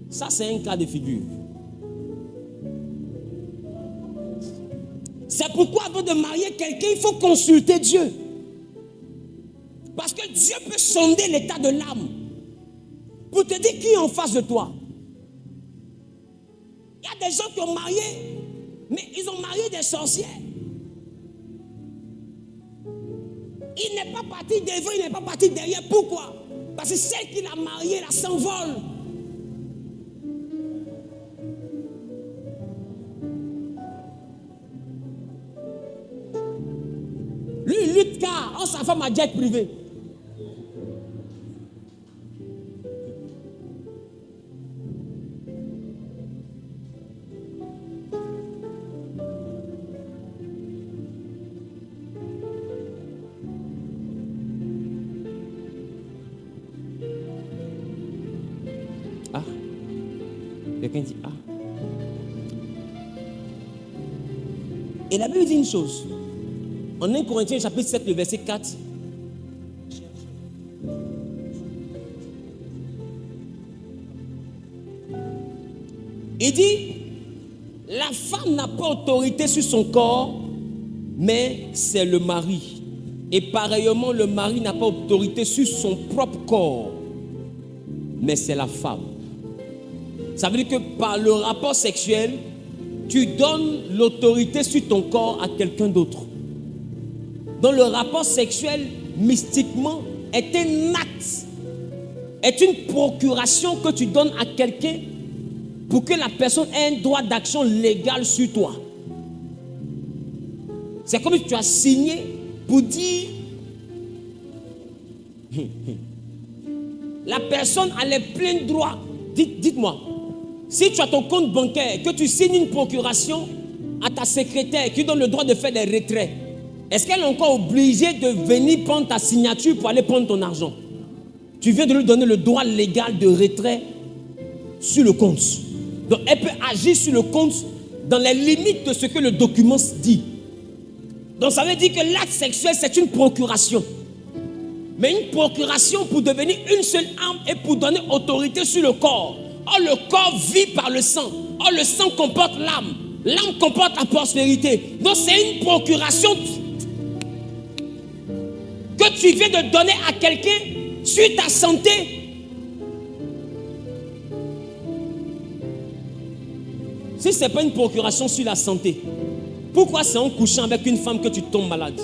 Ça, c'est un cas de figure. C'est pourquoi avant de marier quelqu'un, il faut consulter Dieu. Parce que Dieu peut sonder l'état de l'âme pour te dire qui est en face de toi. Il y a des gens qui ont marié, mais ils ont marié des sorcières. Il n'est pas parti devant, il n'est pas parti derrière. Pourquoi? Parce que celle qui l'a mariée, là, s'envole. Lui, il lutte car sa femme a jet privé. Quelqu'un dit, Et la Bible dit une chose. En 1 Corinthiens chapitre 7, le verset 4. Il dit, la femme n'a pas autorité sur son corps, mais c'est le mari. Et pareillement, le mari n'a pas autorité sur son propre corps, mais c'est la femme. Ça veut dire que par le rapport sexuel, tu donnes l'autorité sur ton corps à quelqu'un d'autre. Donc le rapport sexuel, mystiquement, est un acte, est une procuration que tu donnes à quelqu'un pour que la personne ait un droit d'action légal sur toi. C'est comme si tu as signé pour dire la personne a les pleins droits. Dites-moi, si tu as ton compte bancaire, que tu signes une procuration à ta secrétaire qui donne le droit de faire des retraits, Est-ce qu'elle est encore obligée de venir prendre ta signature pour aller prendre ton argent? Tu viens de lui donner le droit légal de retrait sur le compte. Donc, elle peut agir sur le compte dans les limites de ce que le document dit. Donc, ça veut dire que l'acte sexuel, c'est une procuration. Mais une procuration pour devenir une seule âme et pour donner autorité sur le corps. Or, le corps vit par le sang. Or, le sang comporte l'âme. L'âme comporte la prospérité. Donc, c'est une procuration que tu viens de donner à quelqu'un sur ta santé. Si ce n'est pas une procuration sur la santé, pourquoi c'est en couchant avec une femme que tu tombes malade?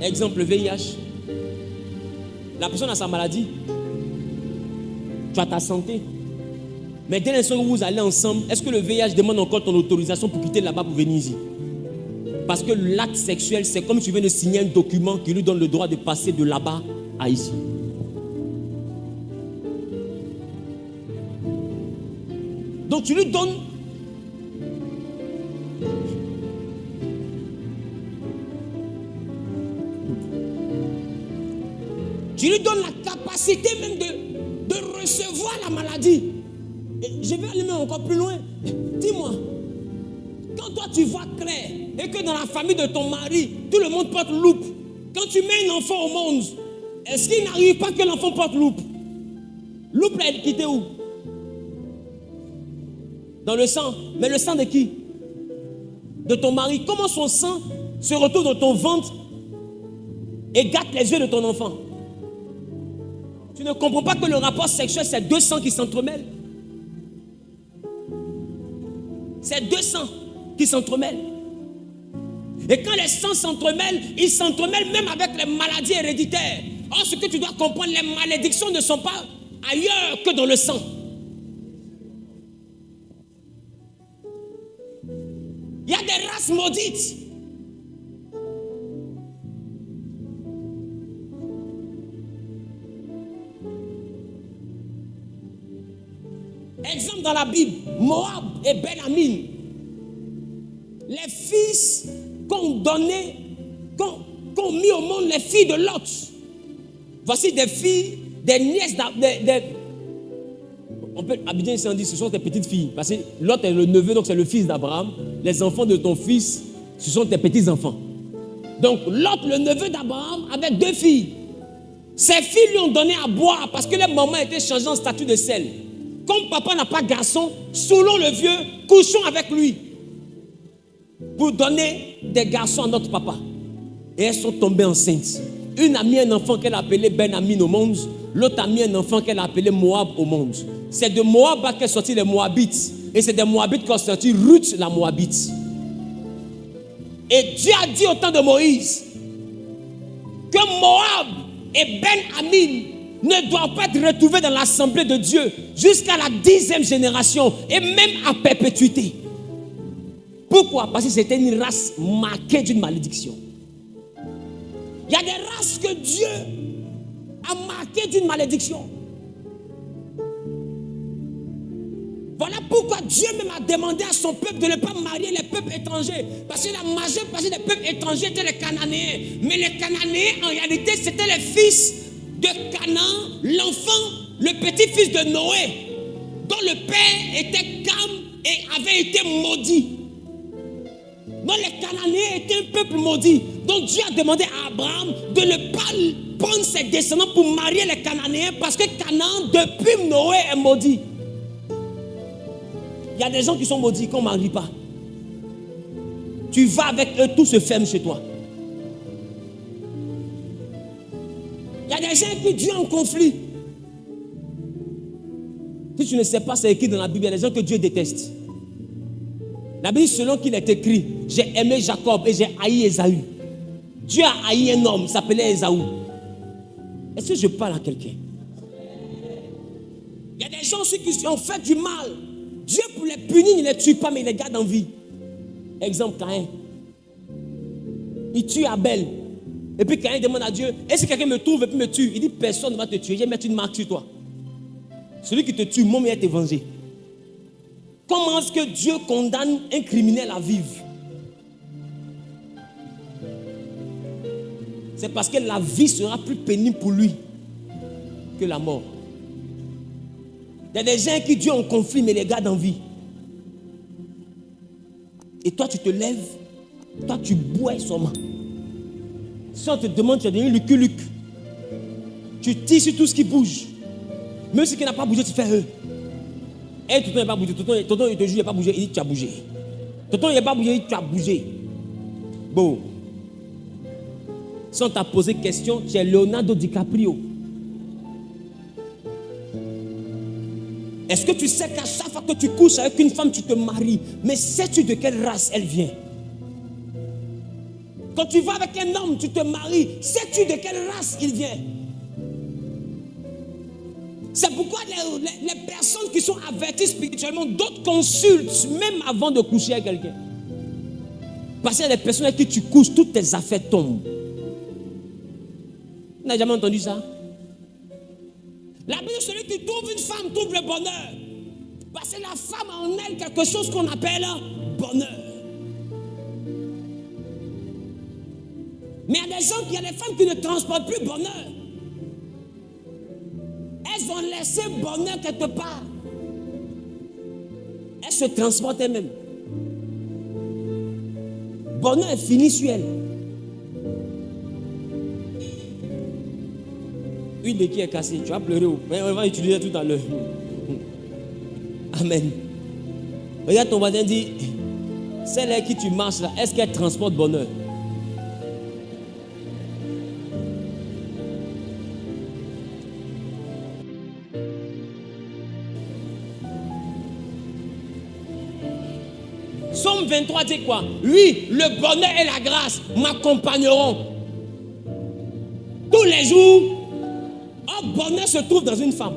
Exemple, le VIH. La personne a sa maladie. Tu as ta santé. Mais dès l'instant où vous allez ensemble, est-ce que le VIH demande encore ton autorisation pour quitter là-bas pour venir ici? Parce que l'acte sexuel, c'est comme si tu viens de signer un document qui lui donne le droit de passer de là-bas à ici. Donc tu lui donnes la capacité même de recevoir la maladie. Et je vais aller même encore plus loin. Dis-moi, quand toi tu vois clair et que dans la famille de ton mari, tout le monde porte loupe, quand tu mets un enfant au monde, est-ce qu'il n'arrive pas que l'enfant porte loupe? Loupe là, elle quitté où? Dans le sang. Mais le sang de qui? De ton mari. Comment son sang se retrouve dans ton ventre et gâte les yeux de ton enfant? Tu ne comprends pas que le rapport sexuel, c'est deux sangs qui s'entremêlent. C'est deux sangs qui s'entremêlent. Et quand les sangs s'entremêlent, ils s'entremêlent même avec les maladies héréditaires. Or, ce que tu dois comprendre, les malédictions ne sont pas ailleurs que dans le sang. Il y a des races maudites. Exemple dans la Bible, Moab et Ben-Amin. Les fils qu'ont donné, qu'ont mis au monde les filles de Lot. Voici des filles, des nièces, on peut Abidjan ici on dit ce sont tes petites filles. Parce que Lot est le neveu, donc c'est le fils d'Abraham. Les enfants de ton fils, ce sont tes petits enfants. Donc Lot, le neveu d'Abraham, avec deux filles. Ces filles lui ont donné à boire parce que les mamans étaient changées en statut de sel. Comme papa n'a pas de garçon, saoulons le vieux, couchons avec lui. Pour donner des garçons à notre papa. Et elles sont tombées enceintes. Une a mis un enfant qu'elle a appelé Ben-Amin au monde. L'autre a mis un enfant qu'elle a appelé Moab au monde. C'est de Moab qu'est sorti les Moabites. Et c'est des Moabites qu'ont sorti Ruth la Moabite. Et Dieu a dit au temps de Moïse que Moab et Ben-Amin ne doivent pas être retrouvés dans l'assemblée de Dieu jusqu'à la 10e génération et même à perpétuité. Pourquoi? Parce que c'était une race marquée d'une malédiction. Il y a des races que Dieu a marquées d'une malédiction. Voilà pourquoi Dieu même a demandé à son peuple de ne pas marier les peuples étrangers. Parce que la majeure partie des peuples étrangers étaient les Cananéens. Mais les Cananéens, en réalité, c'était les fils de Canaan, l'enfant, le petit-fils de Noé, dont le père était Cam et avait été maudit. Donc les Cananéens étaient un peuple maudit. Donc Dieu a demandé à Abraham de ne pas prendre ses descendants pour marier les Cananéens parce que Canaan, depuis Noé, est maudit. Il y a des gens qui sont maudits qu'on ne marie pas. Tu vas avec eux, tout se ferme chez toi. Il y a des gens qui Dieu est en conflit. Si tu ne sais pas, c'est écrit dans la Bible, il y a des gens que Dieu déteste. La Bible, selon qu'il est écrit, j'ai aimé Jacob et j'ai haï Ésaü. Dieu a haï un homme, il s'appelait Ésaü. Est-ce que je parle à quelqu'un? Il y a des gens aussi qui ont fait du mal. Dieu, pour les punir, il ne les tue pas, mais il les garde en vie. Exemple, Caïn. Il tue Abel. Et puis Caïn demande à Dieu, est-ce que quelqu'un me trouve et puis me tue? Il dit, personne ne va te tuer, je vais mettre une marque sur toi. Celui qui te tue, moi, il va te venger. Comment est-ce que Dieu condamne un criminel à vivre? C'est parce que la vie sera plus pénible pour lui que la mort. Il y a des gens qui Dieu en conflit mais les gardent en vie. Et toi tu te lèves, toi tu bois seulement. Si on te demande, tu as devenu Luc. Tu tires sur tout ce qui bouge. Même ce qui n'a pas bougé, tu fais Et tonton n'a pas bougé. Tonton il te juge, il n'a pas bougé, il dit tu as bougé. Tonton il n'a pas bougé, il dit tu as bougé. Bon. Si on t'a posé question, tu es Leonardo DiCaprio. Est-ce que tu sais qu'à chaque fois que tu couches avec une femme, tu te maries? Mais sais-tu de quelle race elle vient? Quand tu vas avec un homme, tu te maries. Sais-tu de quelle race il vient? C'est pourquoi les personnes qui sont averties spirituellement, d'autres consultent même avant de coucher avec quelqu'un. Parce qu'il y a des personnes avec qui tu couches, toutes tes affaires tombent. Vous n'avez jamais entendu ça? La Bible, celui qui trouve une femme trouve le bonheur. Parce que la femme a en elle quelque chose qu'on appelle bonheur. Mais il y a des femmes qui ne transportent plus bonheur. Elles ont laissé bonheur quelque part. Elles se transportent elles-mêmes. Bonheur est fini sur elles. Une de qui est cassée, tu vas pleurer. On va utiliser tout à l'heure. Amen. Regarde ton voisin, dit, celle avec qui tu marches là, est-ce qu'elle transporte bonheur? Somme 23 dit quoi? Oui, le bonheur et la grâce m'accompagneront tous les jours. Oh, bonheur se trouve dans une femme.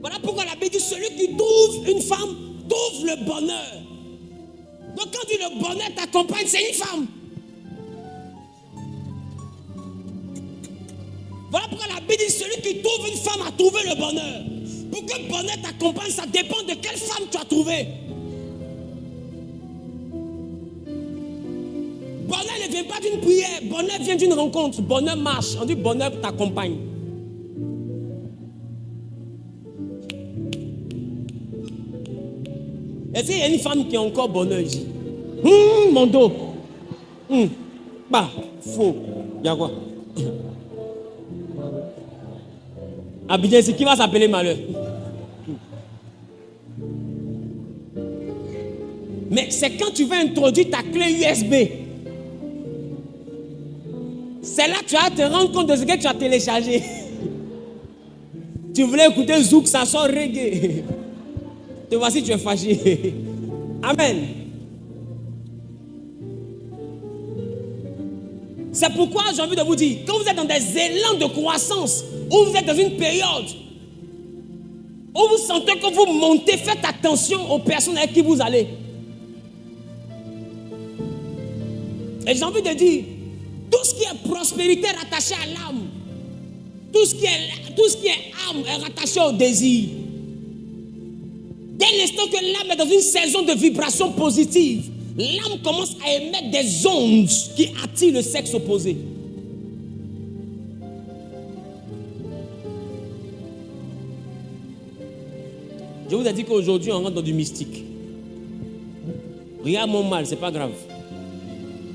Voilà pourquoi la Bible dit celui qui trouve une femme trouve le bonheur. Donc quand dit le bonheur t'accompagne, c'est une femme. Voilà pourquoi la Bible dit celui qui trouve une femme a trouvé le bonheur. Pour que le bonheur t'accompagne, ça dépend de quelle femme tu as trouvé. Bonheur ne vient pas d'une prière, bonheur vient d'une rencontre. Bonheur marche, on dit bonheur t'accompagne. Est-ce qu'il y a une femme qui a encore bonheur ici? Mon dos. Bah, faux. Il y a quoi? Abidjan, c'est qui va s'appeler malheur? Mais c'est quand tu vas introduire ta clé USB. C'est là que tu vas te rendre compte de ce que tu as téléchargé. Tu voulais écouter Zouk, ça sort reggae. Te voici, tu es fâché. Amen. C'est pourquoi j'ai envie de vous dire, quand vous êtes dans des élans de croissance, ou vous êtes dans une période où vous sentez que vous montez, faites attention aux personnes avec qui vous allez. Et j'ai envie de dire, tout ce qui est prospérité est rattaché à l'âme. Tout ce qui est âme est rattaché au désir. Dès l'instant que l'âme est dans une saison de vibration positive, l'âme commence à émettre des ondes qui attirent le sexe opposé. Je vous ai dit qu'aujourd'hui on rentre dans du mystique. Regarde mon mal, c'est pas grave.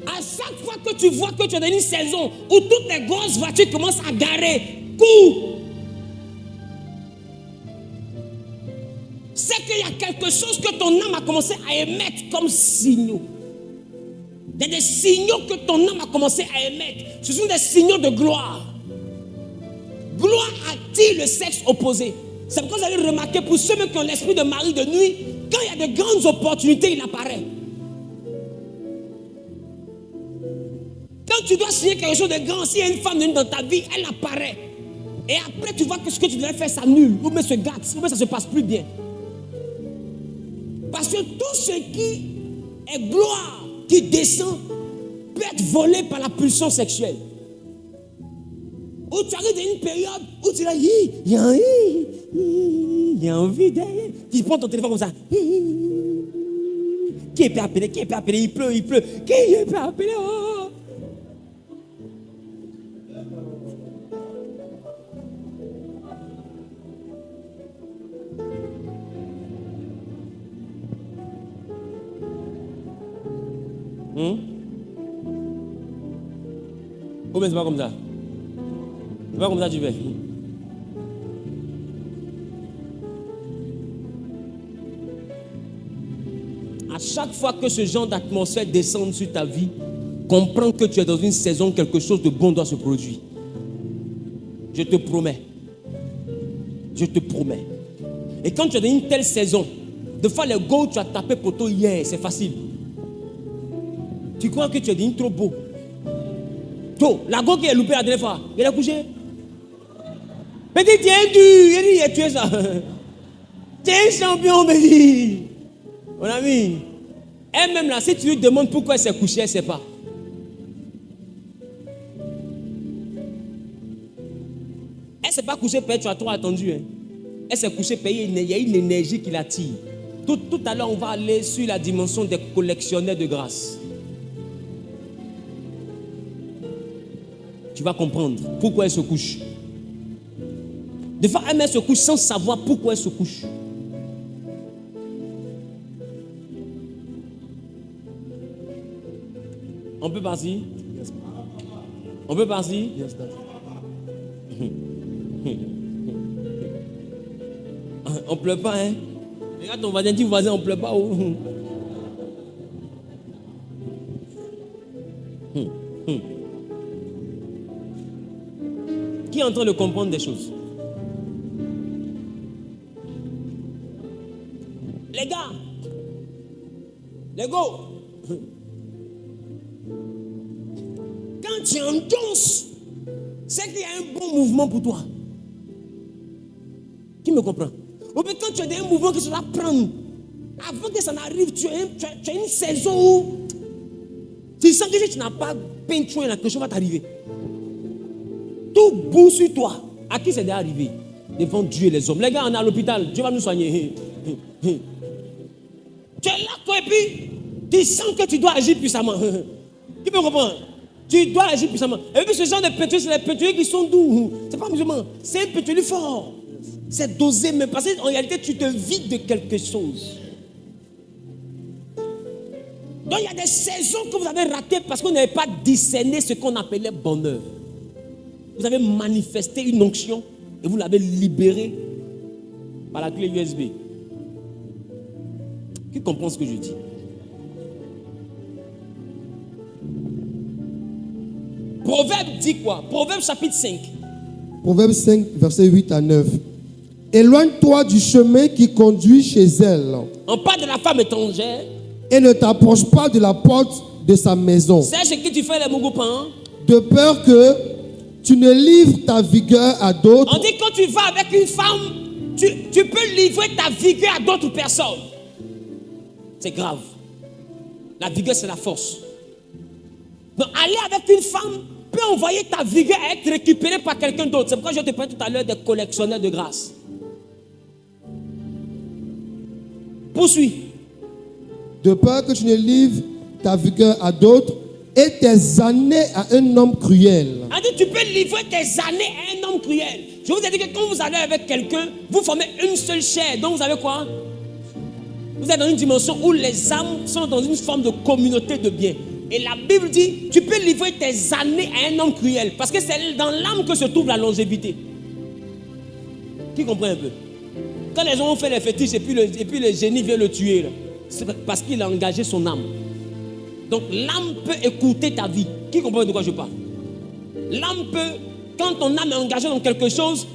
À chaque fois que tu vois que tu es dans une saison où toutes les grosses voitures commencent à garer, cours. C'est qu'il y a quelque chose que ton âme a commencé à émettre comme signaux. Il y a des signaux que ton âme a commencé à émettre. Ce sont des signaux de gloire. Gloire attire le sexe opposé. C'est pourquoi vous allez remarquer, pour ceux qui ont l'esprit de mari de nuit, quand il y a de grandes opportunités, il apparaît. Quand tu dois signer quelque chose de grand, s'il y a une femme dans ta vie, elle apparaît. Et après, tu vois que ce que tu devais faire s'annule, ou bien se gâte, ou bien ça ne se passe plus bien. Parce que tout ce qui est gloire, qui descend, peut être volé par la pulsion sexuelle. Ou tu arrives dans une période où tu dis, il y a envie d'aller. Tu prends ton téléphone comme ça. Qui peut appeler? Qui peut appeler? Il pleut. Qui peut appeler? Oh. Oh, mais c'est pas comme ça. C'est pas comme ça que tu fais. À chaque fois que ce genre d'atmosphère descend sur ta vie, comprends que tu es dans une saison, quelque chose de bon doit se produire. Je te promets. Je te promets. Et quand tu es dans une telle saison, des fois les go tu as tapé pour toi hier, c'est facile. Tu crois que tu es devenu trop beau. Toi, la go qui est loupée la dernière fois, il a couché. Petit, tu es dur, il a tué ça. Tu es un champion, petit. Mon ami, elle-même là, si tu lui demandes pourquoi elle s'est couchée, elle ne sait pas. Elle ne s'est pas couchée, peut-être tu as trop attendu. Hein. Elle s'est couchée, il y a une énergie qui l'attire. Tout à l'heure, on va aller sur la dimension des collectionneurs de grâce. Tu vas comprendre pourquoi elle se couche. Des fois, elle se couche sans savoir pourquoi elle se couche. On peut partir? On peut partir? On ne pleure pas, hein? Regarde ton voisin, dis voisin, on ne pleure pas. Oh. Qui est en train de comprendre des choses? Les gars, les go. Quand tu endosses, c'est qu'il y a un bon mouvement pour toi. Qui me comprend? Ou bien quand tu as un mouvement que tu dois prendre, avant que ça n'arrive, tu as une saison où tu sens que si tu n'as pas peinturé, quelque chose va t'arriver. Tout bout sur toi. À qui c'est déjà arrivé? Devant Dieu et les hommes. Les gars, on est à l'hôpital. Dieu va nous soigner. Tu es là, toi, et puis tu sens que tu dois agir puissamment. Qui peut comprendre? Tu dois agir puissamment. Et puis ce genre de peinturiers, c'est les peinturiers qui sont doux. C'est pas musulman. C'est un peinturier fort. C'est dosé, mais parce qu'en réalité, tu te vides de quelque chose. Donc il y a des saisons que vous avez ratées parce que vous n'avez pas discerné ce qu'on appelait bonheur. Vous avez manifesté une onction et vous l'avez libérée par la clé USB. Qui comprend ce que je dis? Proverbe dit quoi? Proverbe chapitre 5. Proverbe 5, versets 8 à 9. Éloigne-toi du chemin qui conduit chez elle. On parle de la femme étrangère. Et ne t'approche pas de la porte de sa maison. C'est ce que tu fais les mougoupan. De peur que tu ne livres ta vigueur à d'autres. On dit quand tu vas avec une femme, tu peux livrer ta vigueur à d'autres personnes. C'est grave. La vigueur, c'est la force. Donc, aller avec une femme peut envoyer ta vigueur à être récupérée par quelqu'un d'autre. C'est pourquoi je te parlais tout à l'heure des collectionneurs de grâce. Poursuis. De peur que tu ne livres ta vigueur à d'autres et tes années à un homme cruel. On dit tu peux livrer tes années à un homme cruel. Je vous ai dit que quand vous allez avec quelqu'un, vous formez une seule chair. Donc vous avez quoi? Vous êtes dans une dimension où les âmes sont dans une forme de communauté de biens. Et la Bible dit, tu peux livrer tes années à un homme cruel. Parce que c'est dans l'âme que se trouve la longévité. Qui comprend un peu? Quand les gens ont fait les fétiches et puis le génie vient le tuer, là, c'est parce qu'il a engagé son âme. Donc l'âme peut écouter ta vie. Qui comprend de quoi je parle? L'âme peut, quand ton âme est engagée dans quelque chose,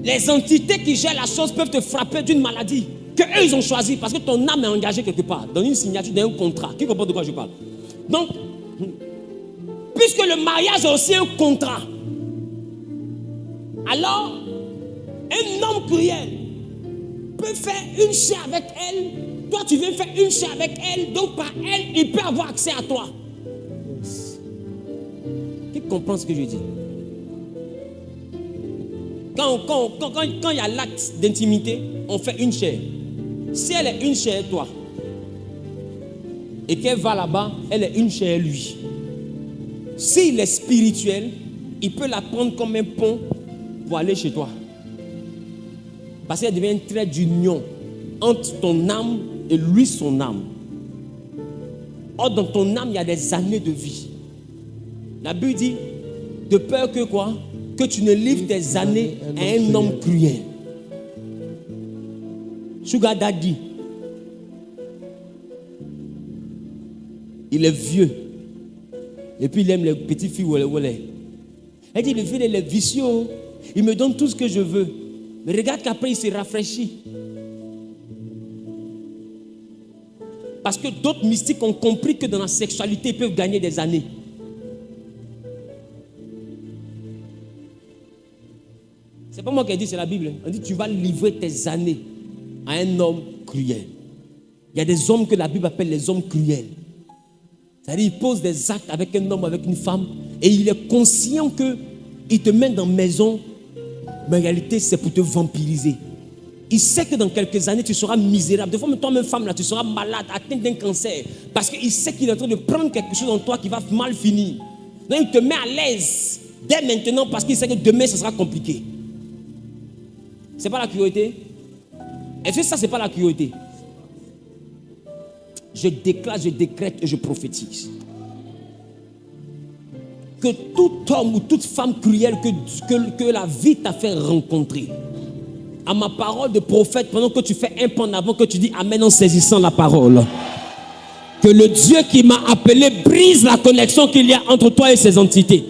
les entités qui gèrent la chose peuvent te frapper d'une maladie que eux ils ont choisi parce que ton âme est engagée quelque part, dans une signature, dans un contrat. Qui comprend de quoi je parle? Donc, puisque le mariage est aussi un contrat, alors un homme cruel peut faire une chair avec elle. Toi, tu viens faire une chair avec elle, donc par elle, il peut avoir accès à toi. Qui comprend ce que je dis? Quand il y a l'acte d'intimité, on fait une chair. Si elle est une chair, toi, et qu'elle va là-bas, elle est une chair, lui. S'il est spirituel, il peut la prendre comme un pont pour aller chez toi. Parce qu'elle devient un trait d'union entre ton âme et lui, son âme. Or, dans ton âme, il y a des années de vie. La Bible dit, de peur que quoi? Que tu ne livres tes années à un homme cruel. Sugar Daddy, il est vieux. Et puis il aime les petites filles. Elle dit, le vieux, il est vicieux. Il me donne tout ce que je veux. Mais regarde qu'après, il se rafraîchit. Parce que d'autres mystiques ont compris que dans la sexualité, ils peuvent gagner des années. C'est pas moi qui ai dit, c'est la Bible. On dit, tu vas livrer tes années à un homme cruel. Il y a des hommes que la Bible appelle les hommes cruels. C'est-à-dire, il pose des actes avec un homme, avec une femme, et il est conscient qu'il te met dans la maison, mais en réalité, c'est pour te vampiriser. Il sait que dans quelques années, tu seras misérable. Des fois, même toi-même, femme, là, tu seras malade, atteinte d'un cancer. Parce qu'il sait qu'il est en train de prendre quelque chose en toi qui va mal finir. Donc, il te met à l'aise dès maintenant parce qu'il sait que demain, ce sera compliqué. C'est pas la cruauté? Est-ce que ça, c'est pas la cruauté? Je déclare, je décrète et je prophétise que tout homme ou toute femme cruelle que la vie t'a fait rencontrer, à ma parole de prophète, pendant que tu fais un pas en avant, que tu dis amen en saisissant la parole, que le Dieu qui m'a appelé brise la connexion qu'il y a entre toi et ces entités.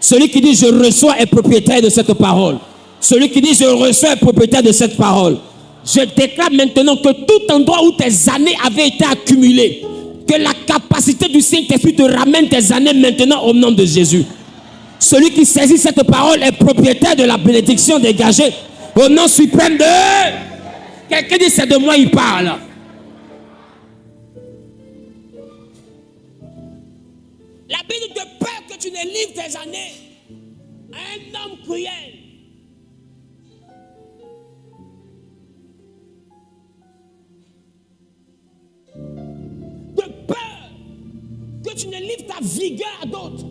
Celui qui dit je reçois est propriétaire de cette parole. Celui qui dit je reçois est propriétaire de cette parole. Je déclare maintenant que tout endroit où tes années avaient été accumulées, que la capacité du Saint-Esprit te ramène tes années maintenant au nom de Jésus. Celui qui saisit cette parole est propriétaire de la bénédiction dégagée au nom suprême de... Quelqu'un dit c'est de moi il parle. La Bible te peur que tu ne livres tes années à un homme cruel. De peur que tu ne livres ta vigueur à d'autres.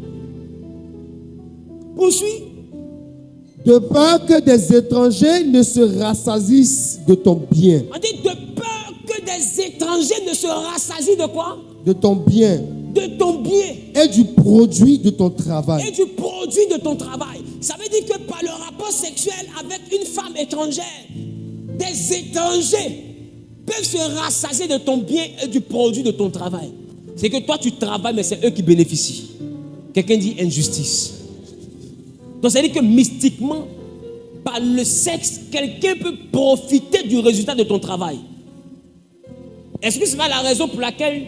Poursuis. De peur que des étrangers ne se rassasient de ton bien. On dit de peur que des étrangers ne se rassasient de quoi? De ton bien. De ton bien. Et du produit de ton travail. Et du produit de ton travail. Ça veut dire que par le rapport sexuel avec une femme étrangère, des étrangers peuvent se rassasier de ton bien et du produit de ton travail. C'est que toi tu travailles, mais c'est eux qui bénéficient. Quelqu'un dit injustice. Donc ça veut dire que mystiquement, par le sexe, quelqu'un peut profiter du résultat de ton travail. Est-ce que c'est pas la raison pour laquelle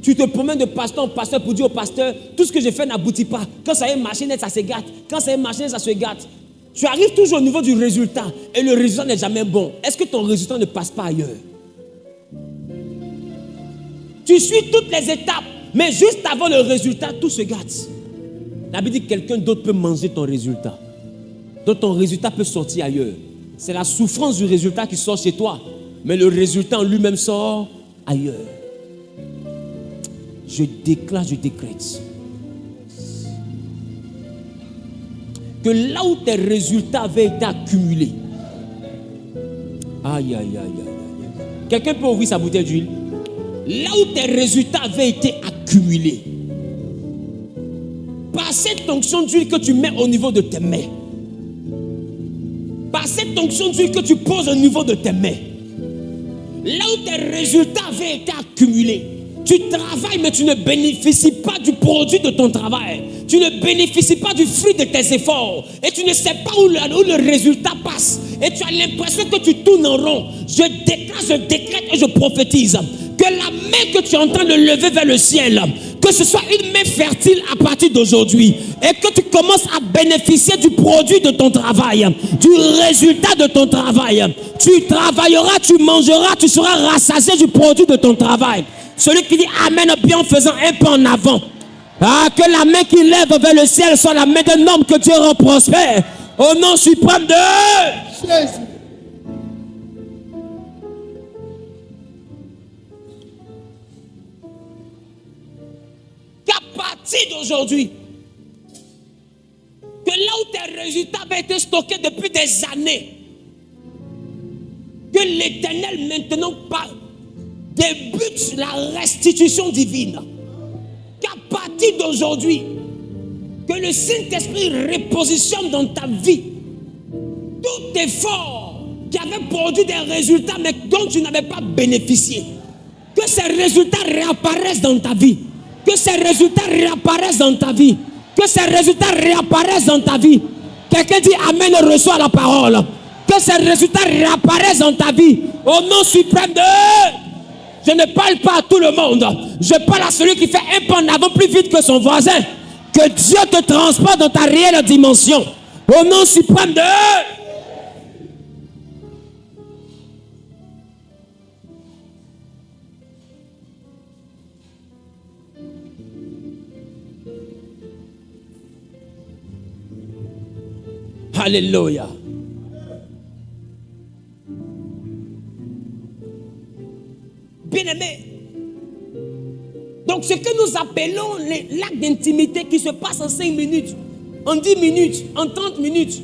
tu te promènes de pasteur en pasteur pour dire au pasteur, tout ce que j'ai fait n'aboutit pas. Quand ça est marché net, ça se gâte. Quand ça est marché net, ça se gâte. Tu arrives toujours au niveau du résultat et le résultat n'est jamais bon. Est-ce que ton résultat ne passe pas ailleurs? Tu suis toutes les étapes, mais juste avant le résultat, tout se gâte. La Bible dit que quelqu'un d'autre peut manger ton résultat. Donc ton résultat peut sortir ailleurs. C'est la souffrance du résultat qui sort chez toi, mais le résultat en lui-même sort ailleurs. Je déclare, je décrète que là où tes résultats avaient été accumulés, aïe, aïe, aïe, aïe. Quelqu'un peut ouvrir sa bouteille d'huile? Là où tes résultats avaient été accumulés, par cette onction d'huile que tu mets au niveau de tes mains, par cette onction d'huile que tu poses au niveau de tes mains, là où tes résultats avaient été accumulés, tu travailles mais tu ne bénéficies pas du produit de ton travail. Tu ne bénéficies pas du fruit de tes efforts. Et tu ne sais pas où le résultat passe. Et tu as l'impression que tu tournes en rond. Je déclare, je décrète et je prophétise que la main que tu es en train de lever vers le ciel, que ce soit une main fertile à partir d'aujourd'hui et que tu commences à bénéficier du produit de ton travail, du résultat de ton travail. Tu travailleras, tu mangeras, tu seras rassasié du produit de ton travail. Celui qui dit amen bien en faisant un pas en avant. Ah, que la main qui lève vers le ciel soit la main d'un homme que Dieu rend prospère. Au nom suprême de Jésus. Qu'à partir d'aujourd'hui, que là où tes résultats avaient été stockés depuis des années, que l'Éternel maintenant débute la restitution divine. Qu'à partir d'aujourd'hui, que le Saint-Esprit repositionne dans ta vie tout effort qui avait produit des résultats mais dont tu n'avais pas bénéficié. Que ces résultats réapparaissent dans ta vie. Que ces résultats réapparaissent dans ta vie. Que ces résultats réapparaissent dans ta vie. Quelqu'un dit Amen et reçoit la parole. Que ces résultats réapparaissent dans ta vie. Au nom suprême de... Je ne parle pas à tout le monde. Je parle à celui qui fait un pas en avant plus vite que son voisin. Que Dieu te transporte dans ta réelle dimension. Au nom suprême de... Alléluia. Bien-aimé. Donc ce que nous appelons l'acte d'intimité qui se passe en 5 minutes, en 10 minutes, en 30 minutes.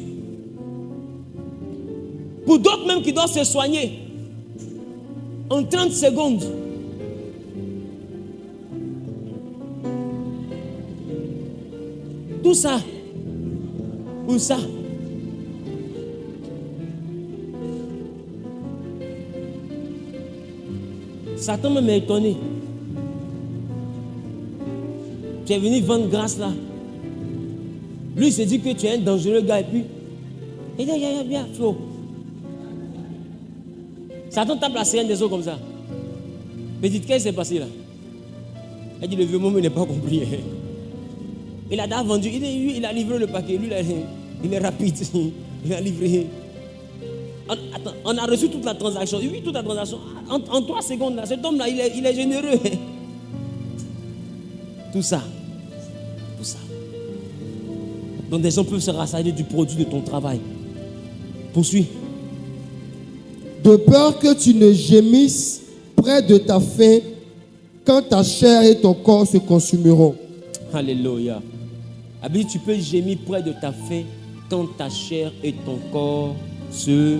Pour d'autres même qui doivent se soigner, en 30 secondes. Tout ça, pour ça. Satan même est étonné. Tu es venu vendre grâce là. Lui il s'est dit que tu es un dangereux gars et puis il dit viens Flo. Satan tape la sirène des eaux comme ça. Mais dites qu'est-ce qui s'est passé là? Elle dit le vieux moment il n'est pas compris. Il a d'abord vendu, il a livré le paquet. Lui il est rapide. Il a livré. On a reçu toute la transaction. Oui, toute la transaction. En 3 secondes, là, cet homme-là, il est généreux. Tout ça. Tout ça. Donc des gens peuvent se rassasier du produit de ton travail. Poursuis. De peur que tu ne gémisses près de ta faim quand ta chair et ton corps se consumeront. Alléluia. Abdi, tu peux gémir près de ta faim quand ta chair et ton corps se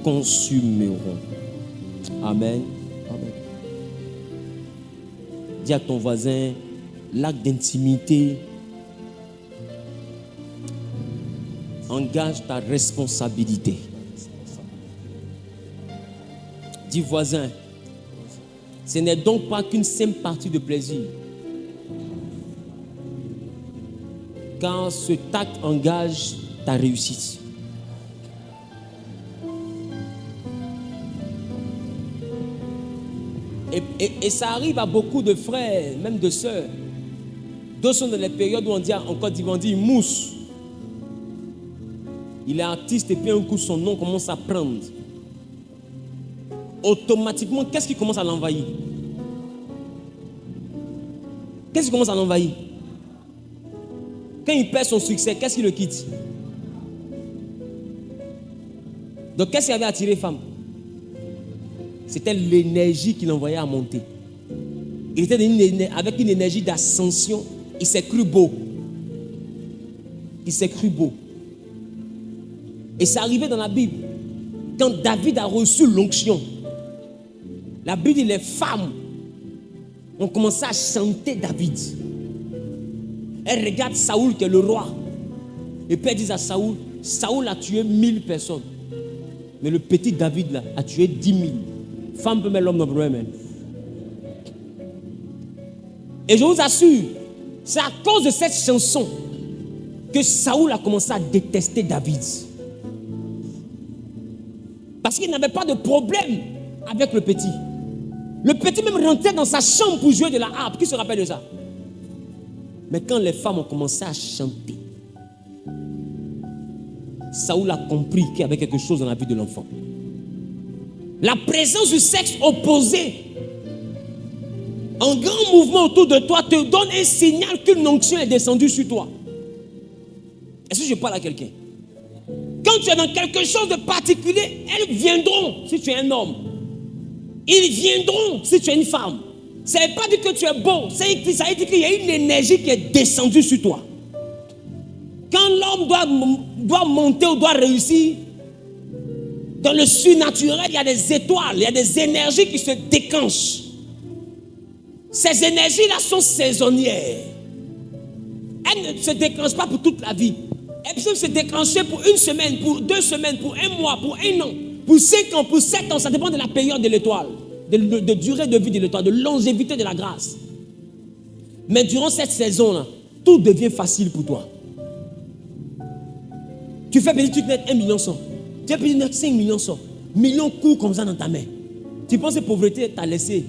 consumeront. Amen. Amen. Dis à ton voisin, l'acte d'intimité engage ta responsabilité. Dis voisin, ce n'est donc pas qu'une simple partie de plaisir. Car cet acte engage ta réussite. Et ça arrive à beaucoup de frères, même de sœurs. D'autres sont dans les périodes où on dit en Côte d'Ivoire, on dit mousse. Il est artiste et puis un coup son nom commence à prendre. Automatiquement, qu'est-ce qui commence à l'envahir? Qu'est-ce qui commence à l'envahir? Quand il perd son succès, qu'est-ce qui le quitte? Donc qu'est-ce qui avait attiré femme? C'était l'énergie qui l'envoyait à monter. Il était avec une énergie d'ascension. Il s'est cru beau. Il s'est cru beau. Et c'est arrivé dans la Bible. Quand David a reçu l'onction, la Bible dit les femmes ont commencé à chanter David. Elles regardent Saoul qui est le roi. Et puis elles disent à Saoul, Saoul a tué 1000 personnes. Mais le petit David là a tué 10 000. Femme peut mettre l'homme dans le problème. Et je vous assure, c'est à cause de cette chanson que Saoul a commencé à détester David. Parce qu'il n'avait pas de problème avec le petit. Le petit même rentrait dans sa chambre pour jouer de la harpe. Qui se rappelle de ça? Mais quand les femmes ont commencé à chanter, Saoul a compris qu'il y avait quelque chose dans la vie de l'enfant. La présence du sexe opposé, un grand mouvement autour de toi, te donne un signal qu'une onction est descendue sur toi. Est-ce que je parle à quelqu'un? Quand tu es dans quelque chose de particulier, elles viendront si tu es un homme. Ils viendront si tu es une femme. Ça ne veut pas dire que tu es beau. Ça veut dire qu'il y a une énergie qui est descendue sur toi. Quand l'homme doit monter ou doit réussir, dans le surnaturel, il y a des étoiles, il y a des énergies qui se déclenchent. Ces énergies-là sont saisonnières. Elles ne se déclenchent pas pour toute la vie. Elles peuvent se déclencher pour une semaine, pour 2 semaines, pour 1 mois, pour 1 an, pour 5 ans, pour 7 ans. Ça dépend de la période de l'étoile, de durée de vie de l'étoile, de longévité de la grâce. Mais durant cette saison-là, tout devient facile pour toi. Tu fais petit, tu te mets 1 million 100. Tu fais petit, 5 millions 100. Millions courent comme ça dans ta main. Tu penses que la pauvreté t'a laissé.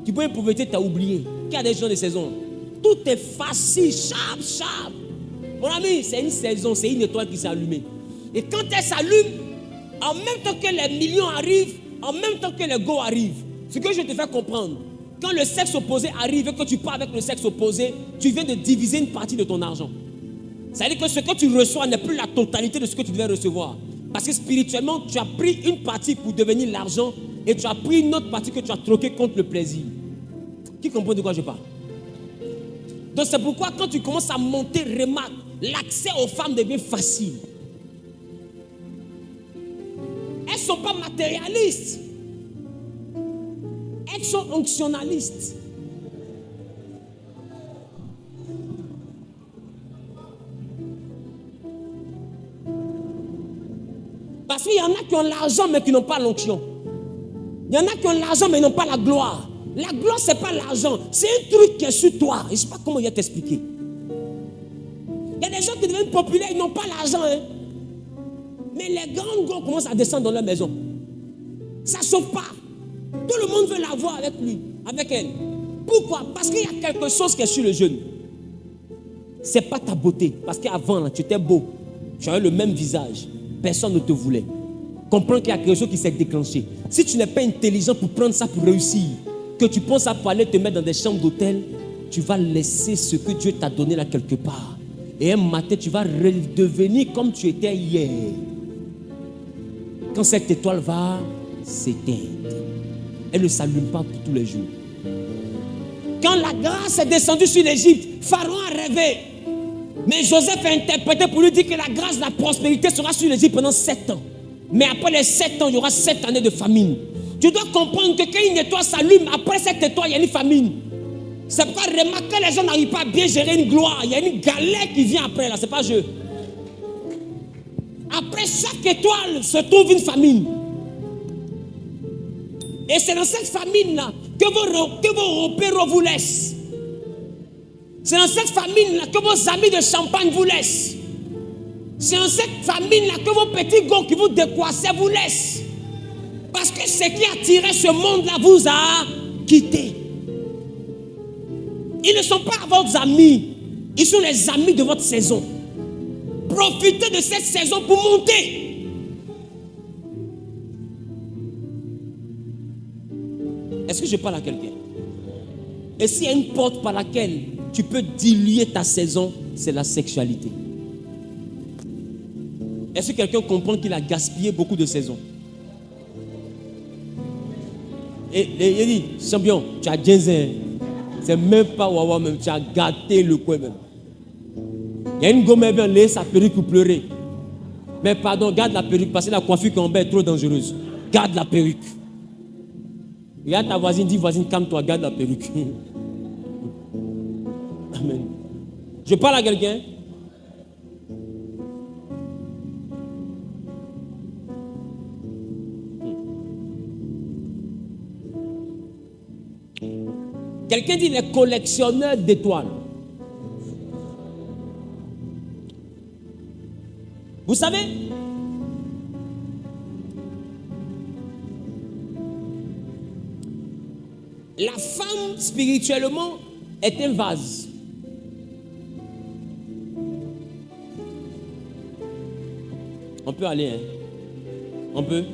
Tu penses que la pauvreté t'a oublié. Qu'il y a des gens de saison. Tout est facile, sharp. Mon ami, c'est une saison, c'est une étoile qui s'est allumée. Et quand elle s'allume, en même temps que les millions arrivent, en même temps que les go arrivent, ce que je te fais comprendre, quand le sexe opposé arrive et que tu pars avec le sexe opposé, tu viens de diviser une partie de ton argent. C'est-à-dire que ce que tu reçois n'est plus la totalité de ce que tu devais recevoir. Parce que spirituellement, tu as pris une partie pour devenir l'argent et tu as pris une autre partie que tu as troquée contre le plaisir. Qui comprend de quoi je parle? Donc c'est pourquoi quand tu commences à monter, remarque, l'accès aux femmes devient facile. Elles ne sont pas matérialistes. Elles sont onctionnalistes. Parce qu'il y en a qui ont l'argent mais qui n'ont pas l'onction. Il y en a qui ont l'argent mais n'ont pas la gloire. La gloire, ce n'est pas l'argent. C'est un truc qui est sur toi. Je ne sais pas comment il va t'expliquer. Il y a des gens qui deviennent populaires, ils n'ont pas l'argent. Hein. Mais les grands gars commencent à descendre dans leur maison. Ça ne sauve pas. Tout le monde veut l'avoir avec lui, avec elle. Pourquoi? Parce qu'il y a quelque chose qui est sur le jeune. Ce n'est pas ta beauté. Parce qu'avant, tu étais beau. Tu avais le même visage. Personne ne te voulait. Comprends qu'il y a quelque chose qui s'est déclenché. Si tu n'es pas intelligent pour prendre ça pour réussir, que tu penses à aller te mettre dans des chambres d'hôtel, tu vas laisser ce que Dieu t'a donné là quelque part. Et un matin, tu vas redevenir comme tu étais hier. Quand cette étoile va s'éteindre, elle ne s'allume pas pour tous les jours. Quand la grâce est descendue sur l'Égypte, Pharaon a rêvé. Mais Joseph a interprété pour lui dire que la grâce, la prospérité sera sur l'Égypte pendant 7 ans. Mais après les 7 ans, il y aura 7 années de famine. Tu dois comprendre que quand une étoile s'allume, après cette étoile, il y a une famine. C'est pourquoi remarque que les gens n'arrivent pas à bien gérer une gloire. Il y a une galère qui vient après là, c'est pas jeu. Après chaque étoile se trouve une famine. Et c'est dans cette famine-là que vos repères vous laissent. C'est dans cette famine-là que vos amis de champagne vous laissent. C'est dans cette famine-là que vos petits gars qui vous décoissaient vous laissent. Parce que ce qui a tiré ce monde-là vous a quitté. Ils ne sont pas vos amis. Ils sont les amis de votre saison. Profitez de cette saison pour monter. Est-ce que je parle à quelqu'un? Et s'il y a une porte par laquelle tu peux diluer ta saison, c'est la sexualité. Est-ce que quelqu'un comprend qu'il a gaspillé beaucoup de saisons? Et il dit, champion, tu as ginzin. C'est même pas wawa même, tu as gâté le coin même. Il y a une gomme qui vient laisser sa perruque pour pleurer. Mais pardon, garde la perruque parce que la coiffure qu'on met est trop dangereuse. Garde la perruque. Regarde ta voisine, dis voisine, calme-toi, garde la perruque. Amen. Je parle à quelqu'un. Quelqu'un dit les collectionneurs d'étoiles. Vous savez, la femme spirituellement est un vase. On peut aller, hein? On peut.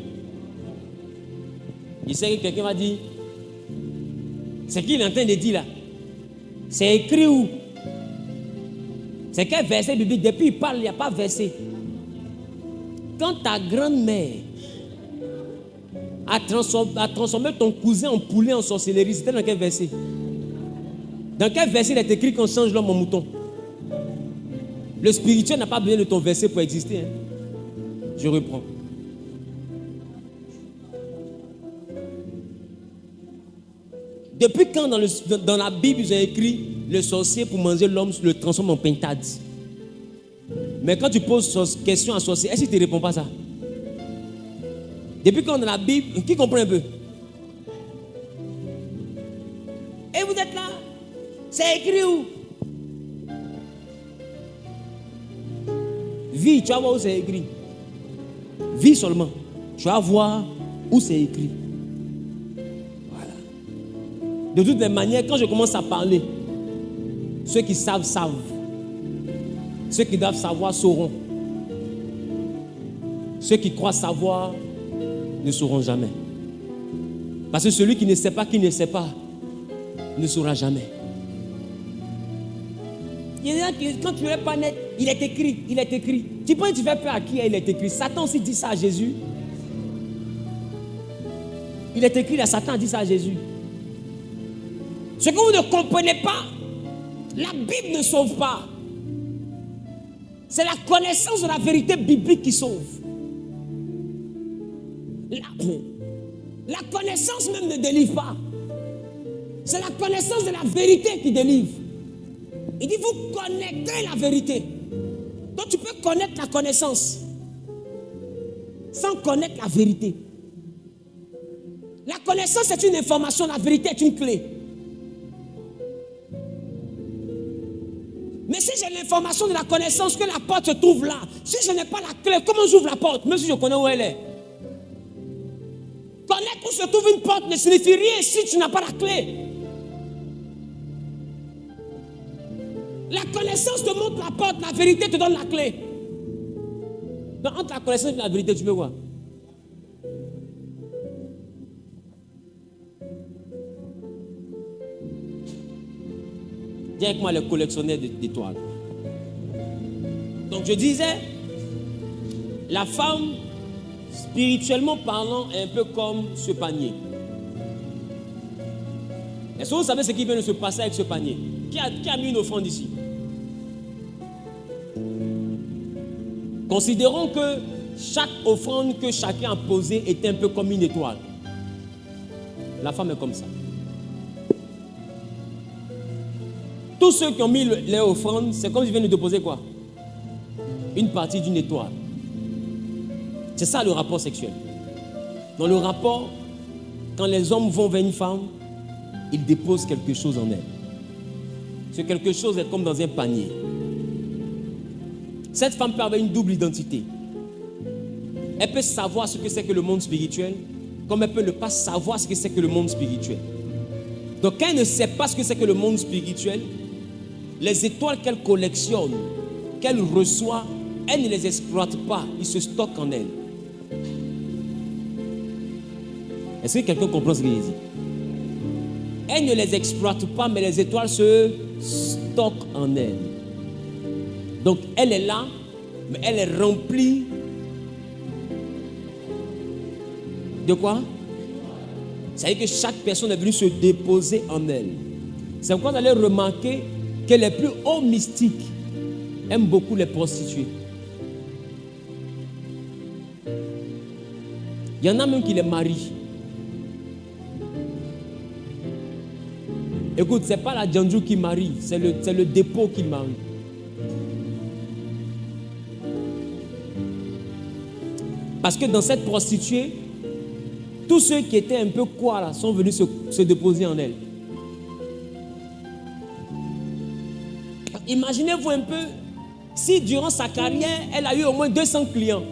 Je sais que quelqu'un va dire, ce qu'il est en train de dire là, c'est écrit où? C'est quel verset biblique? Depuis il parle, il n'y a pas verset. Quand ta grand-mère a transformé ton cousin en poulet en sorcellerie, c'était dans quel verset? Dans quel verset il est écrit qu'on change l'homme en mouton? Le spirituel n'a pas besoin de ton verset pour exister. Je reprends. Depuis quand dans la Bible ils ont écrit le sorcier pour manger l'homme le transforme en pintade? Mais quand tu poses question à sorcier, est-ce qu'il ne te répond pas ça? Depuis quand dans la Bible, qui comprend un peu? Et vous êtes là? C'est écrit où? Vis, tu vas voir où c'est écrit. Vis seulement. Tu vas voir où c'est écrit. Voilà. De toutes les manières, quand je commence à parler, ceux qui savent, savent. Ceux qui doivent savoir sauront. Ceux qui croient savoir ne sauront jamais. Parce que celui qui ne sait pas, ne saura jamais. Il y a quand tu n'es pas net, il est écrit. Tu penses que tu fais peur à qui il est écrit? Satan aussi dit ça à Jésus. Il est écrit, là, Satan dit ça à Jésus. Ce que vous ne comprenez pas, la Bible ne sauve pas. C'est la connaissance de la vérité biblique qui sauve. La connaissance même ne délivre pas. C'est la connaissance de la vérité qui délivre. Il dit, vous connaissez la vérité. Donc tu peux connaître la connaissance sans connaître la vérité. La connaissance c'est une information, la vérité est une clé. Mais si j'ai l'information de la connaissance, que la porte se trouve là, si je n'ai pas la clé, comment j'ouvre la porte, même si je connais où elle est? Connaître où se trouve une porte ne signifie rien si tu n'as pas la clé. La connaissance te montre la porte, la vérité te donne la clé. Donc entre la connaissance et la vérité, tu veux voir? Viens avec moi le collectionneur d'étoiles. Donc je disais, la femme, spirituellement parlant, est un peu comme ce panier. Est-ce que vous savez ce qui vient de se passer avec ce panier? Qui a mis une offrande ici? Considérons que chaque offrande que chacun a posée était un peu comme une étoile. La femme est comme ça. Tous ceux qui ont mis les offrandes, c'est comme s'ils viennent de déposer quoi? Une partie d'une étoile. C'est ça le rapport sexuel. Dans le rapport, quand les hommes vont vers une femme, ils déposent quelque chose en elle. Ce quelque chose est comme dans un panier. Cette femme peut avoir une double identité. Elle peut savoir ce que c'est que le monde spirituel, comme elle peut ne pas savoir ce que c'est que le monde spirituel. Donc quand elle ne sait pas ce que c'est que le monde spirituel, les étoiles qu'elle collectionne, qu'elle reçoit, elle ne les exploite pas, ils se stockent en elle. Est-ce que quelqu'un comprend ce que je dis? Elle ne les exploite pas, mais les étoiles se stockent en elle. Donc elle est là, mais elle est remplie de quoi? C'est-à-dire que chaque personne est venue se déposer en elle. C'est pourquoi vous allez remarquer que les plus hauts mystiques aiment beaucoup les prostituées. Il y en a même qui les marient. Écoute, ce n'est pas la Djandjou qui marie, c'est le dépôt qui marie. Parce que dans cette prostituée, tous ceux qui étaient un peu quoi là sont venus se déposer en elle. Imaginez-vous un peu si durant sa carrière, elle a eu au moins 200 clients.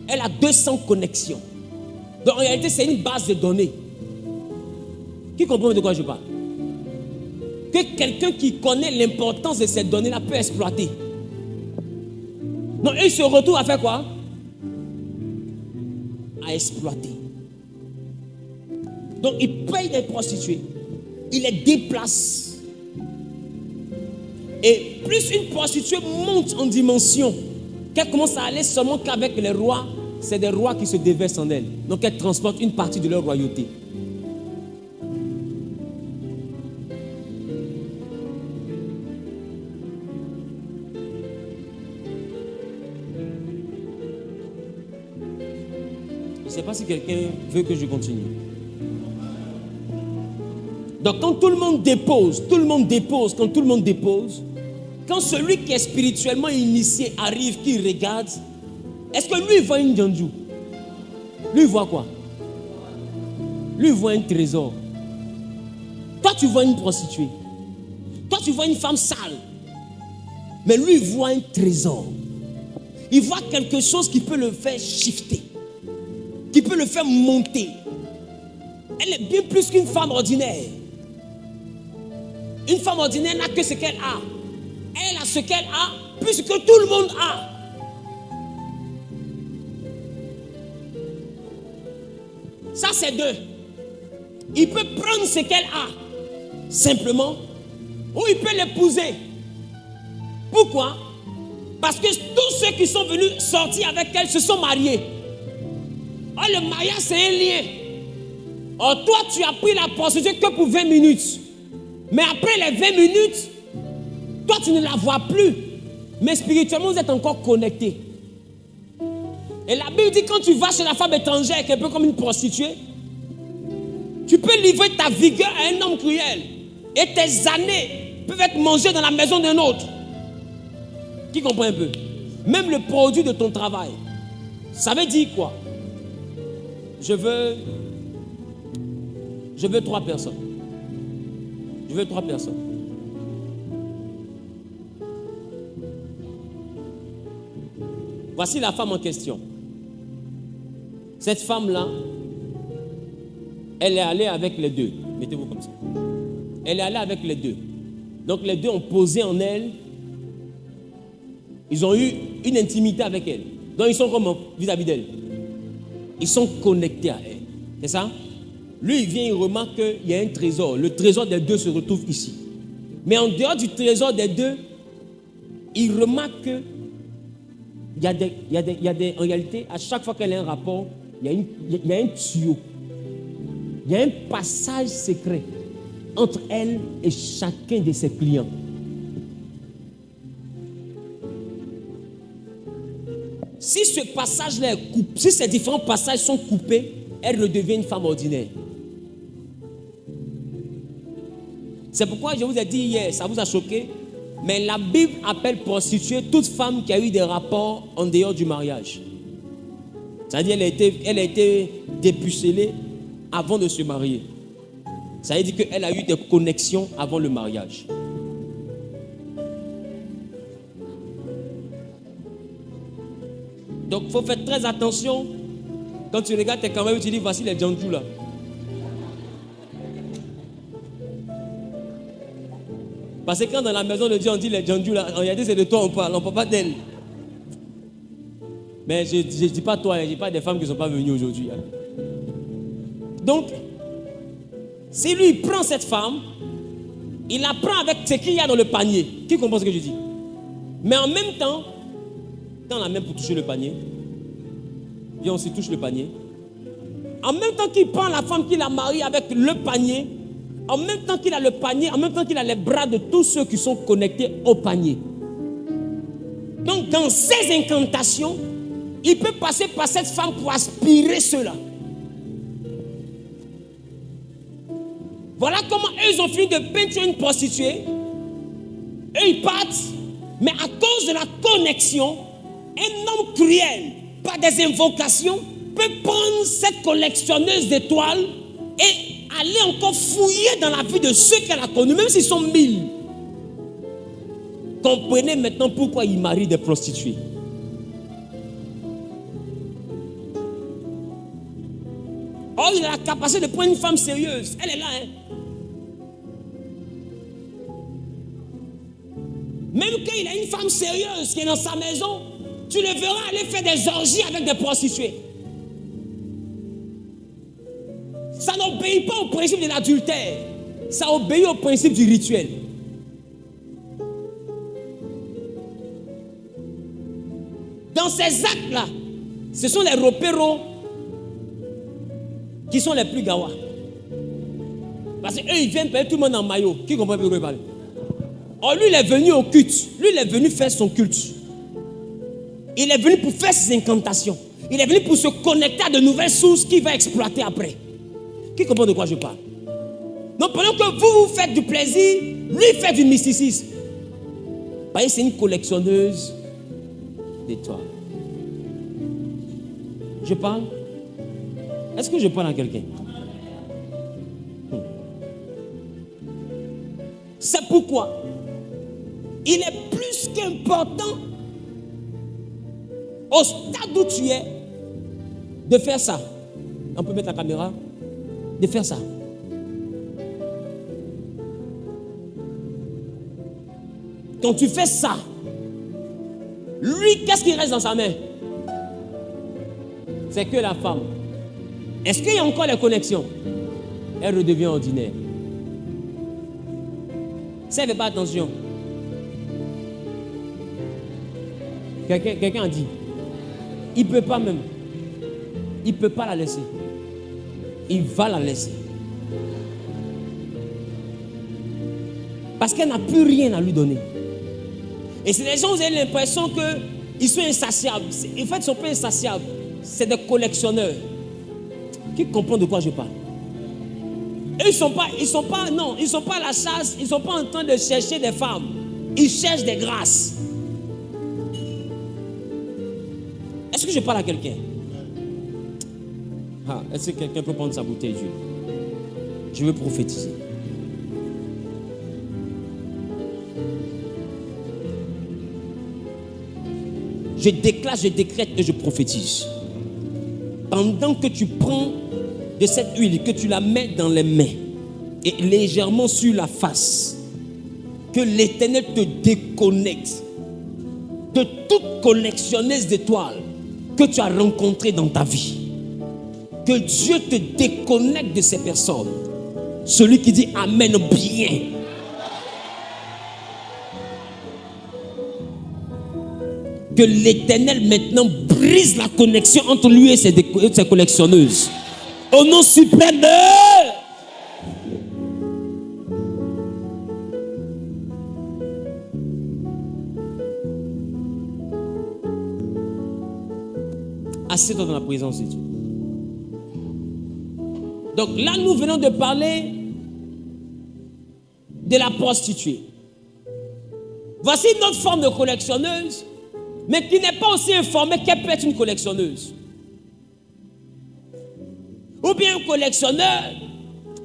Elle a 200 connexions. Donc en réalité, c'est une base de données. Qui comprend de quoi je parle? Que quelqu'un qui connaît l'importance de ces données-là peut exploiter. Donc il se retrouve à faire quoi? À exploiter. Donc il paye des prostituées. Il les déplace. Et plus une prostituée monte en dimension, qu'elle commence à aller seulement qu'avec les rois, c'est des rois qui se déversent en elle. Donc elle transporte une partie de leur royauté. Je ne sais pas si quelqu'un veut que je continue. Donc quand tout le monde dépose, quand celui qui est spirituellement initié arrive, qui regarde, est-ce que lui voit une Djandjou? Lui voit quoi? Lui voit un trésor. Toi tu vois une prostituée. Toi tu vois une femme sale. Mais lui voit un trésor. Il voit quelque chose qui peut le faire shifter, qui peut le faire monter. Elle est bien plus qu'une femme ordinaire. Une femme ordinaire n'a que ce qu'elle a. Elle a ce qu'elle a, plus que tout le monde a. Ça, c'est deux. Il peut prendre ce qu'elle a, simplement, ou il peut l'épouser. Pourquoi? Parce que tous ceux qui sont venus sortir avec elle se sont mariés. Oh, le mariage, c'est un lien. Oh, toi, tu as pris la prostituée que pour 20 minutes. Mais après les 20 minutes, toi, tu ne la vois plus. Mais spirituellement, vous êtes encore connectés. Et la Bible dit, quand tu vas chez la femme étrangère, qui est un peu comme une prostituée, tu peux livrer ta vigueur à un homme cruel. Et tes années peuvent être mangées dans la maison d'un autre. Qui comprend un peu? Même le produit de ton travail. Ça veut dire quoi? Je veux 3 personnes. Je veux 3 personnes. Voici la femme en question. Cette femme-là, elle est allée avec les deux. Mettez-vous comme ça. Elle est allée avec les deux. Donc les deux ont posé en elle. Ils ont eu une intimité avec elle. Donc ils sont comme vis-à-vis d'elle. Ils sont connectés à elle. C'est ça? Lui, il vient, il remarque qu'il y a un trésor. Le trésor des deux se retrouve ici. Mais en dehors du trésor des deux, il remarque que en réalité, à chaque fois qu'elle a un rapport, il y a un tuyau. Il y a un passage secret entre elle et chacun de ses clients. Si ce passage-là est coupé, si ces différents passages sont coupés, elle redevient une femme ordinaire. C'est pourquoi je vous ai dit hier, ça vous a choqué, mais la Bible appelle prostituée toute femme qui a eu des rapports en dehors du mariage. C'est-à-dire elle a été dépucelée avant de se marier. Ça veut dire qu'elle a eu des connexions avant le mariage. Donc il faut faire très attention. Quand tu regardes tes caméras, tu dis voici les Djandjou là. Parce que quand dans la maison de Dieu on dit les Djandjou là, en réalité c'est de toi on parle pas d'elle. Mais je ne dis pas toi, je ne dis pas des femmes qui ne sont pas venues aujourd'hui. Donc, si lui il prend cette femme, il la prend avec ce qu'il y a dans le panier. Qui comprend ce que je dis? Mais en même temps, dans la main pour toucher le panier, viens aussi touche le panier. En même temps qu'il prend la femme qu'il a mariée avec le panier, en même temps qu'il a le panier, en même temps qu'il a les bras de tous ceux qui sont connectés au panier. Donc dans ces incantations, il peut passer par cette femme pour aspirer cela. Voilà comment eux ils ont fini de peindre une prostituée. Eux ils partent, mais à cause de la connexion, un homme cruel, par des invocations, peut prendre cette collectionneuse d'étoiles et aller encore fouiller dans la vie de ceux qu'elle a connus, même s'ils sont 1000. Comprenez maintenant pourquoi il marie des prostituées. Or, il a la capacité de prendre une femme sérieuse. Elle est là, hein. Même quand il a une femme sérieuse qui est dans sa maison, tu le verras aller faire des orgies avec des prostituées. Ça n'obéit pas au principe de l'adultère. Ça obéit au principe du rituel. dans ces actes-là, ce sont les repéros qui sont les plus gawa. Parce qu'eux, ils viennent payer tout le monde en maillot. Qui comprend plus quoi parler? Oh, lui, il est venu au culte. Lui, il est venu faire son culte. Il est venu pour faire ses incantations. Il est venu pour se connecter à de nouvelles sources qu'il va exploiter après. Qui comprend de quoi je parle? Donc, pendant que vous faites du plaisir, lui fait du mysticisme. Parce que c'est une collectionneuse d'étoiles. Je parle? Est-ce que je parle à quelqu'un? C'est pourquoi il est plus qu'important au stade où tu es de faire ça. On peut mettre la caméra. De faire ça. Quand tu fais ça, lui, qu'est-ce qui reste dans sa main? C'est que la femme. Est-ce qu'il y a encore les connexions? Elle redevient ordinaire. Ça ne fait pas attention. Quelqu'un a dit, il ne peut pas même. Il ne peut pas la laisser. Il va la laisser. Parce qu'elle n'a plus rien à lui donner. Et c'est les gens, vous avez l'impression qu'ils sont insatiables. En fait, ils ne sont pas insatiables. C'est des collectionneurs. Qui comprend de quoi je parle? Ils sont pas à la chasse, ils ne sont pas en train de chercher des femmes. Ils cherchent des grâces. Est-ce que je parle à quelqu'un? Est-ce que quelqu'un peut prendre sa bouteille d'huile? Je veux prophétiser. Je déclare, je décrète et je prophétise. Pendant que tu prends de cette huile, que tu la mets dans les mains et légèrement sur la face, que l'Éternel te déconnecte de toute collectionneuse d'étoiles que tu as rencontrées dans ta vie. Que Dieu te déconnecte de ces personnes. Celui qui dit Amen bien. Que l'Éternel maintenant brise la connexion entre lui et ses collectionneuses. Au nom suprême de... Assieds-toi dans la présence de Dieu. Donc là, nous venons de parler de la prostituée. Voici une autre forme de collectionneuse, mais qui n'est pas aussi informée qu'elle peut être une collectionneuse. Ou bien un collectionneur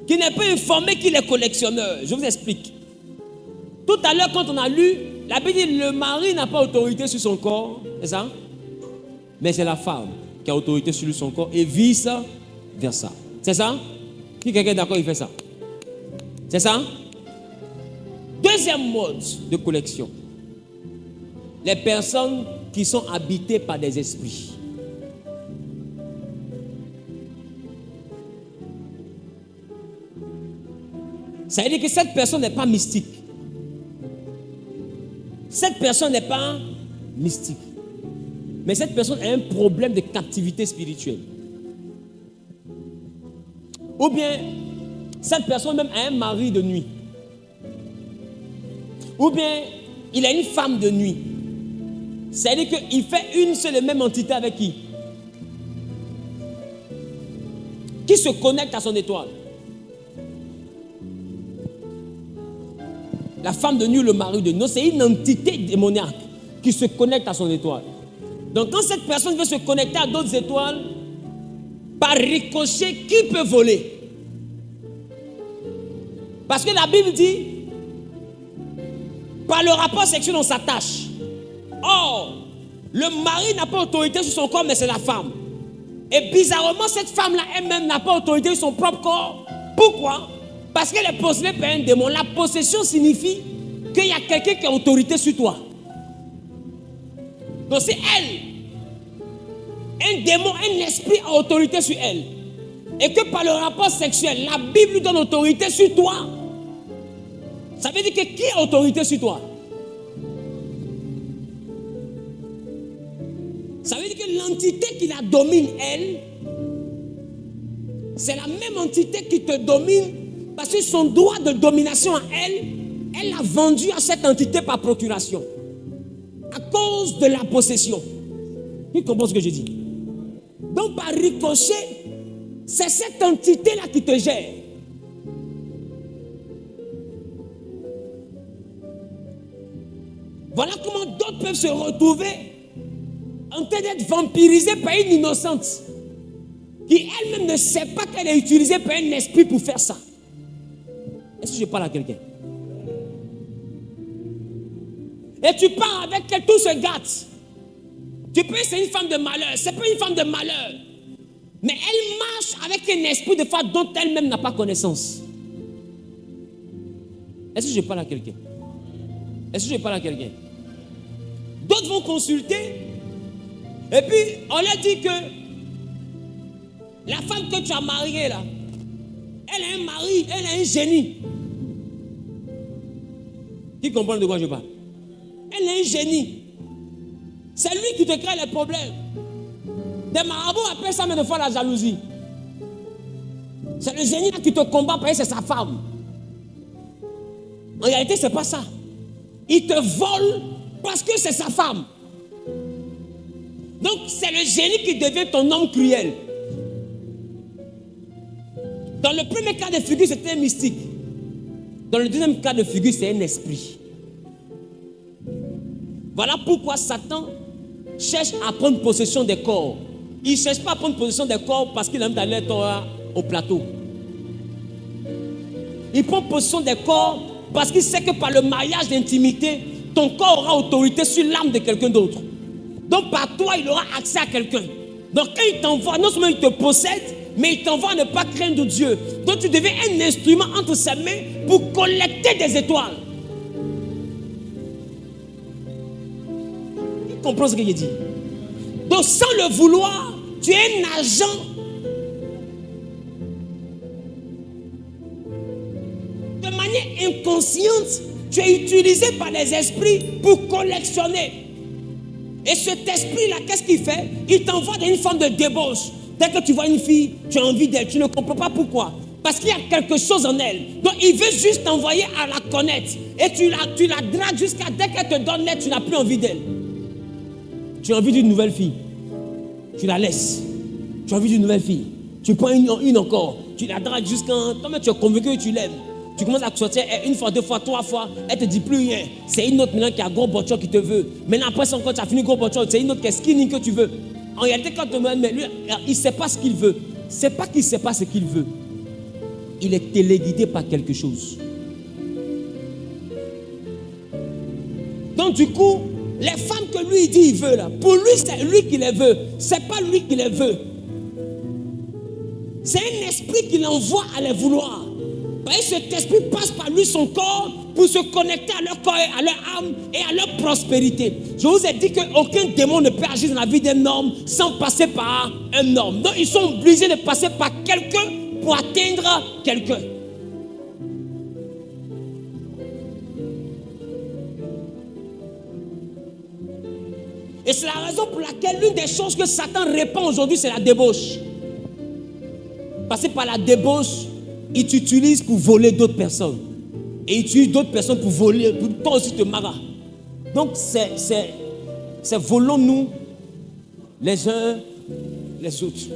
qui n'est pas informé qu'il est collectionneur. Je vous explique. Tout à l'heure, quand on a lu, la Bible dit le mari n'a pas autorité sur son corps, c'est ça? Mais c'est la femme qui a autorité sur son corps et vice versa. C'est ça? Si quelqu'un est d'accord, il fait ça. C'est ça? Deuxième mode de collection. Les personnes qui sont habitées par des esprits. Ça veut dire que cette personne n'est pas mystique. Cette personne n'est pas mystique. Mais cette personne a un problème de captivité spirituelle. Ou bien, cette personne même a un mari de nuit. Ou bien, il a une femme de nuit. C'est-à-dire qu'il fait une seule et même entité avec qui? Qui se connecte à son étoile. La femme de nuit, le mari de nuit, c'est une entité démoniaque qui se connecte à son étoile. Donc quand cette personne veut se connecter à d'autres étoiles, par ricochet, qui peut voler? Parce que la Bible dit, par le rapport sexuel, on s'attache. Or, le mari n'a pas autorité sur son corps, mais c'est la femme. Et bizarrement, cette femme-là elle-même n'a pas autorité sur son propre corps. Pourquoi? Parce qu'elle est possédée par un démon. La possession signifie qu'il y a quelqu'un qui a autorité sur toi. Donc c'est elle. Un démon, un esprit a autorité sur elle. Et que par le rapport sexuel, la Bible lui donne autorité sur toi. Ça veut dire que qui a autorité sur toi? entité qui la domine, elle, c'est la même entité qui te domine parce que son droit de domination à elle l'a vendu à cette entité par procuration. À cause de la possession. Tu comprends ce que je dis? Donc par ricochet, c'est cette entité-là qui te gère. Voilà comment d'autres peuvent se retrouver en train d'être vampirisés par une innocente qui elle-même ne sait pas qu'elle est utilisée par un esprit pour faire ça. Est-ce que je parle à quelqu'un? Et tu pars avec elle, tout se gâte. Tu penses que c'est une femme de malheur. C'est pas une femme de malheur. Mais elle marche avec un esprit de foi dont elle-même n'a pas connaissance. Est-ce que je parle à quelqu'un? Est-ce que je parle à quelqu'un? D'autres vont consulter. Et puis, on leur dit que la femme que tu as mariée là, elle a un mari, elle a un génie. Qui comprend de quoi je parle? Elle est un génie. C'est lui qui te crée les problèmes. Des marabouts appellent ça mais de fois la jalousie. C'est le génie qui te combat parce que c'est sa femme. En réalité, c'est pas ça. Il te vole parce que c'est sa femme. Donc, c'est le génie qui devient ton homme cruel. Dans le premier cas de figure, c'était un mystique. Dans le deuxième cas de figure, c'est un esprit. Voilà pourquoi Satan cherche à prendre possession des corps. Il ne cherche pas à prendre possession des corps parce qu'il aime d'aller au plateau. Il prend possession des corps parce qu'il sait que par le mariage d'intimité, ton corps aura autorité sur l'âme de quelqu'un d'autre. Donc par toi, il aura accès à quelqu'un. Donc quand il t'envoie, non seulement il te possède, mais il t'envoie à ne pas craindre Dieu. Donc tu deviens un instrument entre ses mains pour collecter des étoiles. Tu comprends ce que je dis? Donc sans le vouloir, tu es un agent de manière inconsciente. Tu es utilisé par les esprits pour collectionner. Et cet esprit-là, qu'est-ce qu'il fait? Il t'envoie dans une forme de débauche. Dès que tu vois une fille, tu as envie d'elle. Tu ne comprends pas pourquoi. Parce qu'il y a quelque chose en elle. Donc il veut juste t'envoyer à la connaître. Et tu la dragues jusqu'à dès qu'elle te donne l'aide, tu n'as plus envie d'elle. Tu as envie d'une nouvelle fille. Tu la laisses. Tu as envie d'une nouvelle fille. Tu prends une encore. Tu la dragues jusqu'à... Toi-même, tu es convaincu que tu l'aimes. Tu commences à sortir une fois, deux fois, trois fois. Elle te dit plus rien. C'est une autre maintenant qui a gros bochon qui te veut. Maintenant, après son compte, tu as fini gros bochon. C'est une autre qui est skinny que tu veux. En réalité, quand tu te demandes, mais lui, il ne sait pas ce qu'il veut. C'est pas qu'il ne sait pas ce qu'il veut. Il est téléguidé par quelque chose. Donc, du coup, les femmes que lui dit il veut là, pour lui, c'est lui qui les veut. C'est pas lui qui les veut. C'est un esprit qui l'envoie à les vouloir. Et cet esprit passe par lui, son corps, pour se connecter à leur corps, à leur âme et à leur prospérité. Je vous ai dit qu'aucun démon ne peut agir dans la vie d'un homme sans passer par un homme. Donc ils sont obligés de passer par quelqu'un pour atteindre quelqu'un. Et c'est la raison pour laquelle l'une des choses que Satan répand aujourd'hui, c'est la débauche. Passer par la débauche, il t'utilise pour voler d'autres personnes. Et il utilise d'autres personnes pour voler, pour toi aussi te marrer. Donc c'est volons-nous les uns les autres.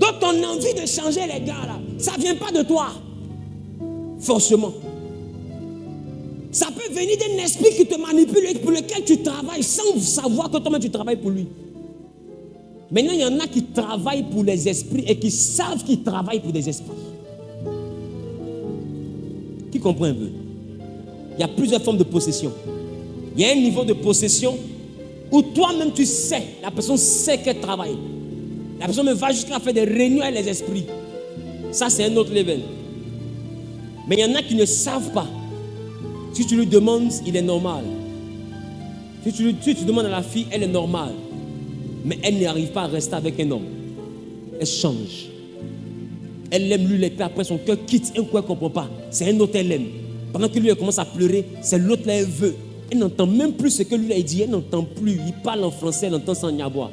Donc ton envie de changer les gars là, ça ne vient pas de toi. Forcément. Ça peut venir d'un esprit qui te manipule et pour lequel tu travailles sans savoir que toi-même tu travailles pour lui. Maintenant, il y en a qui travaillent pour les esprits et qui savent qu'ils travaillent pour des esprits. Qui comprend un peu? Il y a plusieurs formes de possession. Il y a un niveau de possession où toi-même tu sais, la personne sait qu'elle travaille. La personne me va jusqu'à faire des réunions avec les esprits. Ça, c'est un autre level. Mais il y en a qui ne savent pas. Si tu lui demandes, il est normal. Si tu demandes à la fille, elle est normale. Mais elle n'arrive pas à rester avec un homme. Elle change. Elle aime lui l'épée, après son cœur quitte un coup, elle ne comprend pas. C'est un autre elle aime. Pendant que lui elle commence à pleurer, c'est l'autre là elle veut. Elle n'entend même plus ce que lui a dit. Elle n'entend plus. Il parle en français, elle entend sans niabois.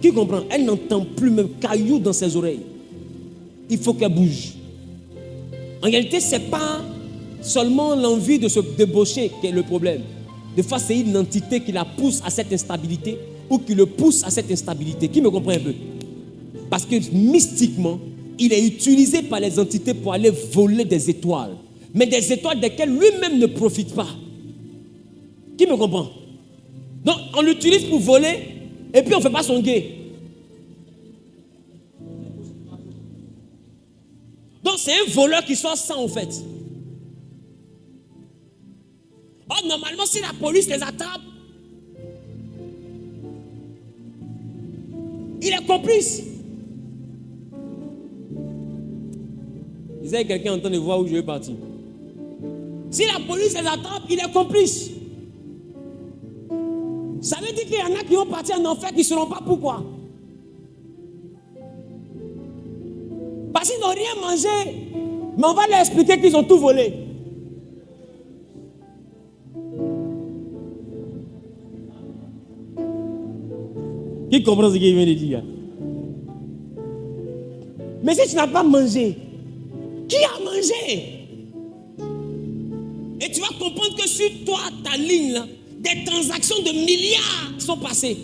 Qui comprend? Elle n'entend plus, même caillou dans ses oreilles. Il faut qu'elle bouge. En réalité, ce n'est pas seulement l'envie de se débaucher qui est le problème. Des fois, c'est une entité qui la pousse à cette instabilité ou qui le pousse à cette instabilité. Qui me comprend un peu? Parce que mystiquement, il est utilisé par les entités pour aller voler des étoiles. Mais des étoiles desquelles lui-même ne profite pas. Qui me comprend? Donc, on l'utilise pour voler et puis on ne fait pas son guet. Donc, c'est un voleur qui soit sans en fait. Or, normalement, si la police les attrape, il est complice. Vous avez quelqu'un en train de voir où je vais partir. Si la police les attrape, il est complice. Ça veut dire qu'il y en a qui vont partir en enfer qui ne sauront pas pourquoi. Parce qu'ils n'ont rien mangé. Mais on va leur expliquer qu'ils ont tout volé. Qui comprend ce qu'il vient de dire? Mais si tu n'as pas mangé, qui a mangé? Et tu vas comprendre que sur toi, ta ligne, là, des transactions de milliards sont passées.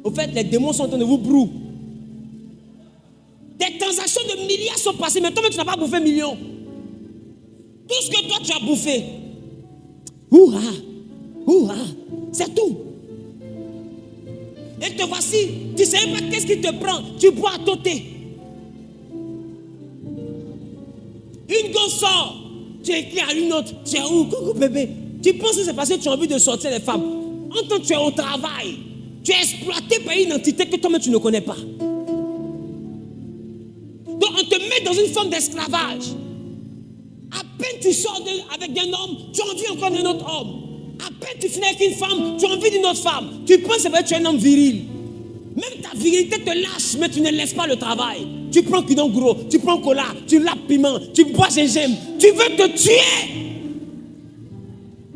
Au fait, les démons sont en train de vous brouiller. Des transactions de milliards sont passées, mais toi, tu n'as pas bouffé millions. Tout ce que toi, tu as bouffé, c'est tout. Et te voici, tu ne sais pas qu'est-ce qui te prend, tu bois à côté. Une gosse sort, tu écris à une autre, tu es où? Coucou bébé. Tu penses que c'est parce que tu as envie de sortir les femmes. En tant que tu es au travail, tu es exploité par une entité que toi-même tu ne connais pas. Donc on te met dans une forme d'esclavage. À peine tu sors avec un homme, tu as envie encore d'un autre homme. À peine tu finis avec une femme, tu as envie d'une autre femme. Tu penses que tu es un homme viril. Même ta virilité te lâche, mais tu ne laisses pas le travail. Tu prends quidon gros, tu prends cola, tu lapes piment, tu bois gingembre. Tu veux te tuer.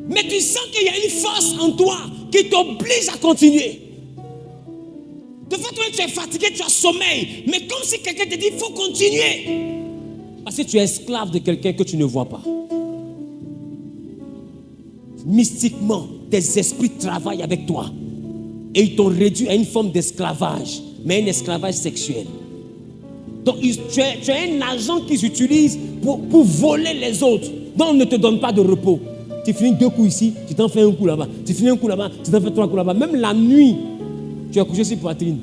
Mais tu sens qu'il y a une force en toi qui t'oblige à continuer. De fait, toi, tu es fatigué, tu as sommeil. Mais comme si quelqu'un te dit, il faut continuer. Parce que tu es esclave de quelqu'un que tu ne vois pas. Mystiquement, tes esprits travaillent avec toi. Et ils t'ont réduit à une forme d'esclavage. Mais un esclavage sexuel. Donc, tu es un agent qu'ils utilisent pour voler les autres. Donc, on ne te donne pas de repos. Tu finis 2 coups ici, tu t'en fais un coup là-bas. Tu finis un coup là-bas, tu t'en fais 3 coups là-bas. Même la nuit, tu es couché sur poitrine.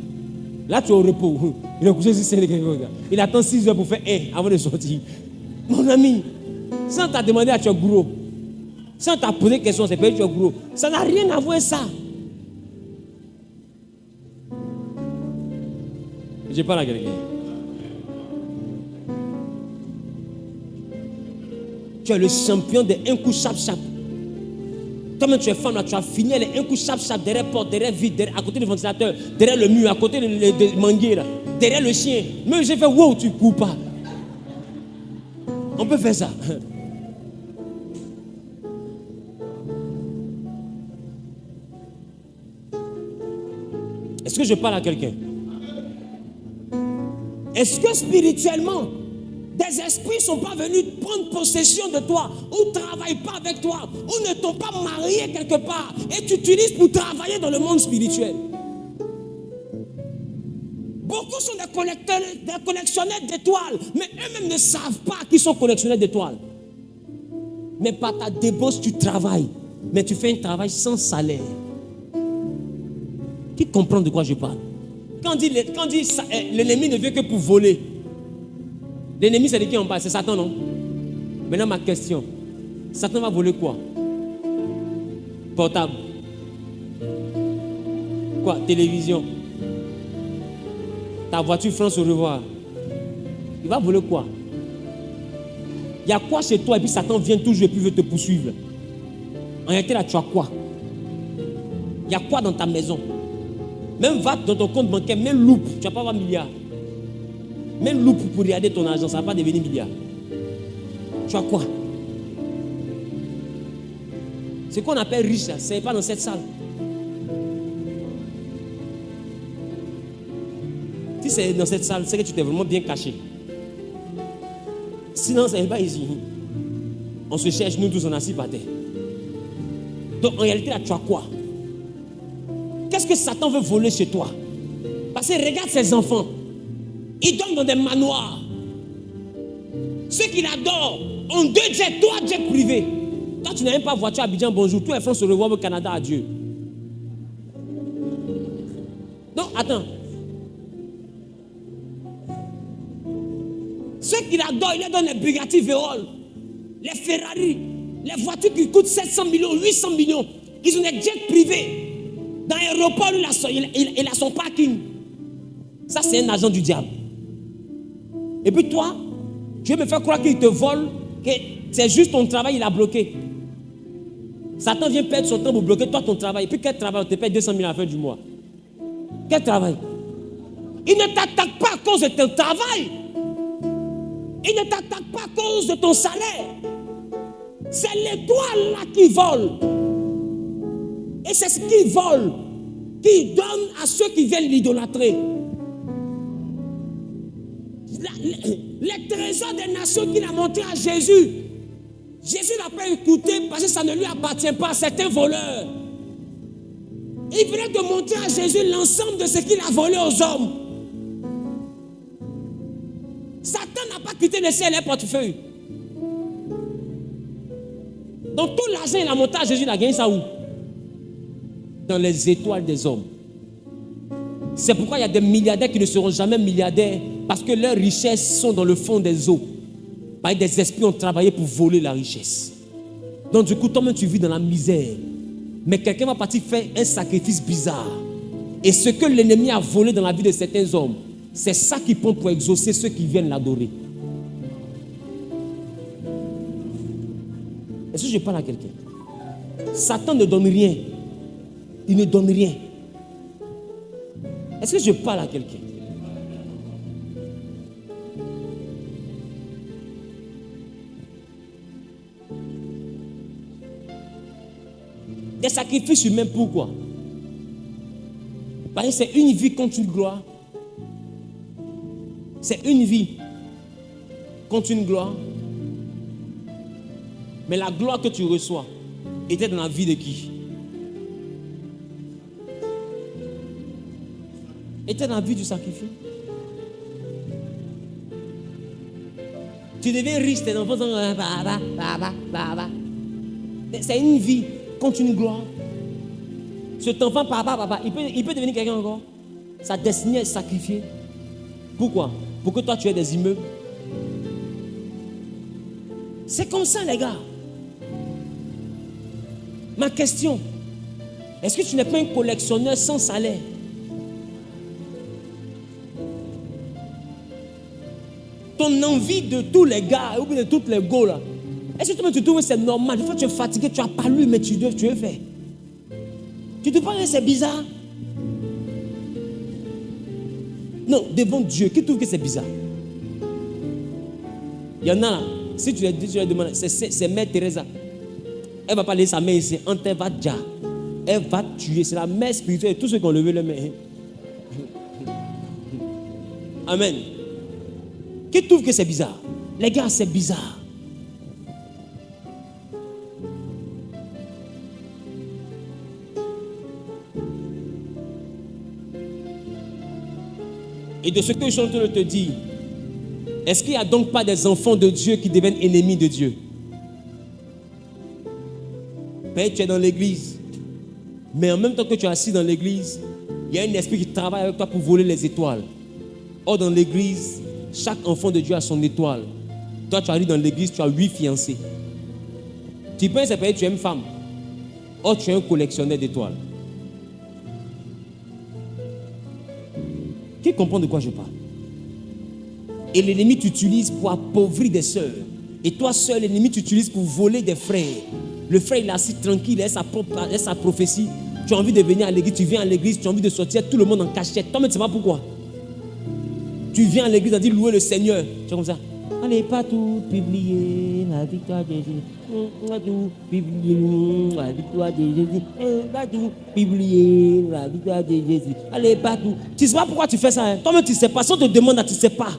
Là, tu es au repos. Il est couché sur scène. Il attend 6 heures pour faire avant de sortir. Mon ami, sans t'as demandé à tu es gros, sans t'as posé question, c'est pas que tu es gros. Ça n'a rien à voir avec ça. Je parle à quelqu'un. Tu es le champion de un coup chap-chap. Toi-même, tu es femme là, tu as fini les un coup chap-chap derrière la porte, derrière vide, à côté du ventilateur, derrière le mur, à côté de manguier là, derrière le chien. Même j'ai fait wow, tu ne cours pas. On peut faire ça. Est-ce que je parle à quelqu'un? Est-ce que spirituellement, des esprits ne sont pas venus prendre possession de toi, ou ne travaillent pas avec toi, ou ne t'ont pas marié quelque part, et tu utilises pour travailler dans le monde spirituel? Beaucoup sont des collectionneurs d'étoiles, mais eux-mêmes ne savent pas qu'ils sont collectionneurs d'étoiles. Mais par ta débauche, tu travailles, mais tu fais un travail sans salaire. Qui comprend de quoi je parle? Quand dit l'ennemi ne veut que pour voler. L'ennemi, c'est de qui on parle? C'est Satan, non? Maintenant, ma question. Satan va voler quoi? Portable. Quoi? Télévision. Ta voiture France au revoir. Il va voler quoi? Il y a quoi chez toi et puis Satan vient toujours et puis veut te poursuivre? En réalité, là, tu as quoi? Il y a quoi dans ta maison? Même va dans ton compte bancaire, même loupe, tu ne vas pas avoir milliard. Même loupe pour regarder ton argent, ça ne va pas devenir milliard. Tu as quoi? Ce qu'on appelle riche, ce n'est pas dans cette salle. Si c'est dans cette salle, c'est que tu t'es vraiment bien caché. Sinon, ce n'est pas ici. On se cherche, nous tous, on est assis par terre. Donc, en réalité, là, tu as quoi? Qu'est-ce que Satan veut voler chez toi? Parce que regarde ses enfants. Ils dorment dans des manoirs. Ceux qui l'adorent ont 2 jets, 3 jets privés. Toi, tu n'as même pas voiture à Abidjan, bonjour. Tous les frères se revoient au Canada, adieu. Donc, attends. Ceux qui l'adorent, ils leur donnent les Bugatti Veyron, les Ferrari, les voitures qui coûtent 700 millions, 800 millions. Ils ont des jets privés. Dans l'aéroport, il a son parking. Ça, c'est un agent du diable. Et puis toi, tu veux me faire croire qu'il te vole, que c'est juste ton travail, il a bloqué. Satan vient perdre son temps pour bloquer toi ton travail. Et puis quel travail? On te paye 200 000 à la fin du mois. Quel travail? Il ne t'attaque pas à cause de ton travail. Il ne t'attaque pas à cause de ton salaire. C'est l'étoile là qui vole. Et c'est ce qu'il vole, qu'il donne à ceux qui viennent l'idolâtrer. Les trésors des nations qu'il a montrés à Jésus, Jésus n'a pas écouté parce que ça ne lui appartient pas. C'est un voleur. Il venait de montrer à Jésus l'ensemble de ce qu'il a volé aux hommes. Satan n'a pas quitté le ciel et le portefeuille. Donc tout l'argent il a monté à Jésus, il a gagné ça où? Dans les étoiles des hommes. C'est pourquoi il y a des milliardaires qui ne seront jamais milliardaires, parce que leurs richesses sont dans le fond des eaux. Parce que des esprits ont travaillé pour voler la richesse. Donc du coup, toi-même tu vis dans la misère. Mais quelqu'un va partir faire un sacrifice bizarre. Et ce que l'ennemi a volé dans la vie de certains hommes, c'est ça qui prend pour exaucer ceux qui viennent l'adorer. Est-ce que je parle à quelqu'un? Satan ne donne rien. Il ne donne rien. Est-ce que je parle à quelqu'un? Des sacrifices humains, pourquoi? Parce que c'est une vie contre une gloire. C'est une vie contre une gloire. Mais la gloire que tu reçois était dans la vie de qui? Était dans la vie du sacrifice. Tu deviens riche, tes enfants sont c'est une vie contre une gloire. Cet enfant, papa, il peut devenir quelqu'un encore. Sa destinée est sacrifiée. Pourquoi? Pour que toi tu aies des immeubles. C'est comme ça, les gars. Ma question, est-ce que tu n'es pas un collectionneur sans salaire? Ton envie de tous les gars ou de toutes les go là, est-ce que tu trouves que c'est normal? Des fois tu es fatigué, tu n'as pas lu, mais tu veux faire. Tu te penses que c'est bizarre? Non, devant Dieu, qui trouve que c'est bizarre? Il y en a là, si tu leur demandes, c'est Mère Teresa. Elle ne va pas laisser sa main ici, elle va déjà. Elle va tuer, c'est la mère spirituelle, tous ceux qui ont levé le main. Amen. Qui trouve que c'est bizarre? Les gars, c'est bizarre. Et de ce que je suis en train de te dire, est-ce qu'il n'y a donc pas des enfants de Dieu qui deviennent ennemis de Dieu? Peut-être tu es dans l'église, mais en même temps que tu es assis dans l'église, il y a un esprit qui travaille avec toi pour voler les étoiles. Or dans l'église, chaque enfant de Dieu a son étoile. Toi tu arrives dans l'église, tu as 8 fiancés. Tu penses que peut-être tu es une femme. Or tu es un collectionneur d'étoiles. Qui comprend de quoi je parle? Et l'ennemi t'utilise pour appauvrir des sœurs. Et toi seul, l'ennemi t'utilise pour voler des frères. Le frère il est assis tranquille, il a sa prophétie. Tu as envie de venir à l'église, tu viens à l'église, tu as envie de sortir, tout le monde en cachette. Toi, mais tu ne sais pas pourquoi. Tu viens à l'église, tu as dit louer le Seigneur. Tu es comme ça. Allez partout publier la victoire de Jésus. Partout publier la victoire de Jésus. Partout publier la victoire de Jésus. Allez partout. Tu ne sais pas pourquoi tu fais ça. Hein? Toi-même tu ne sais pas. Si on te demande, tu ne sais pas.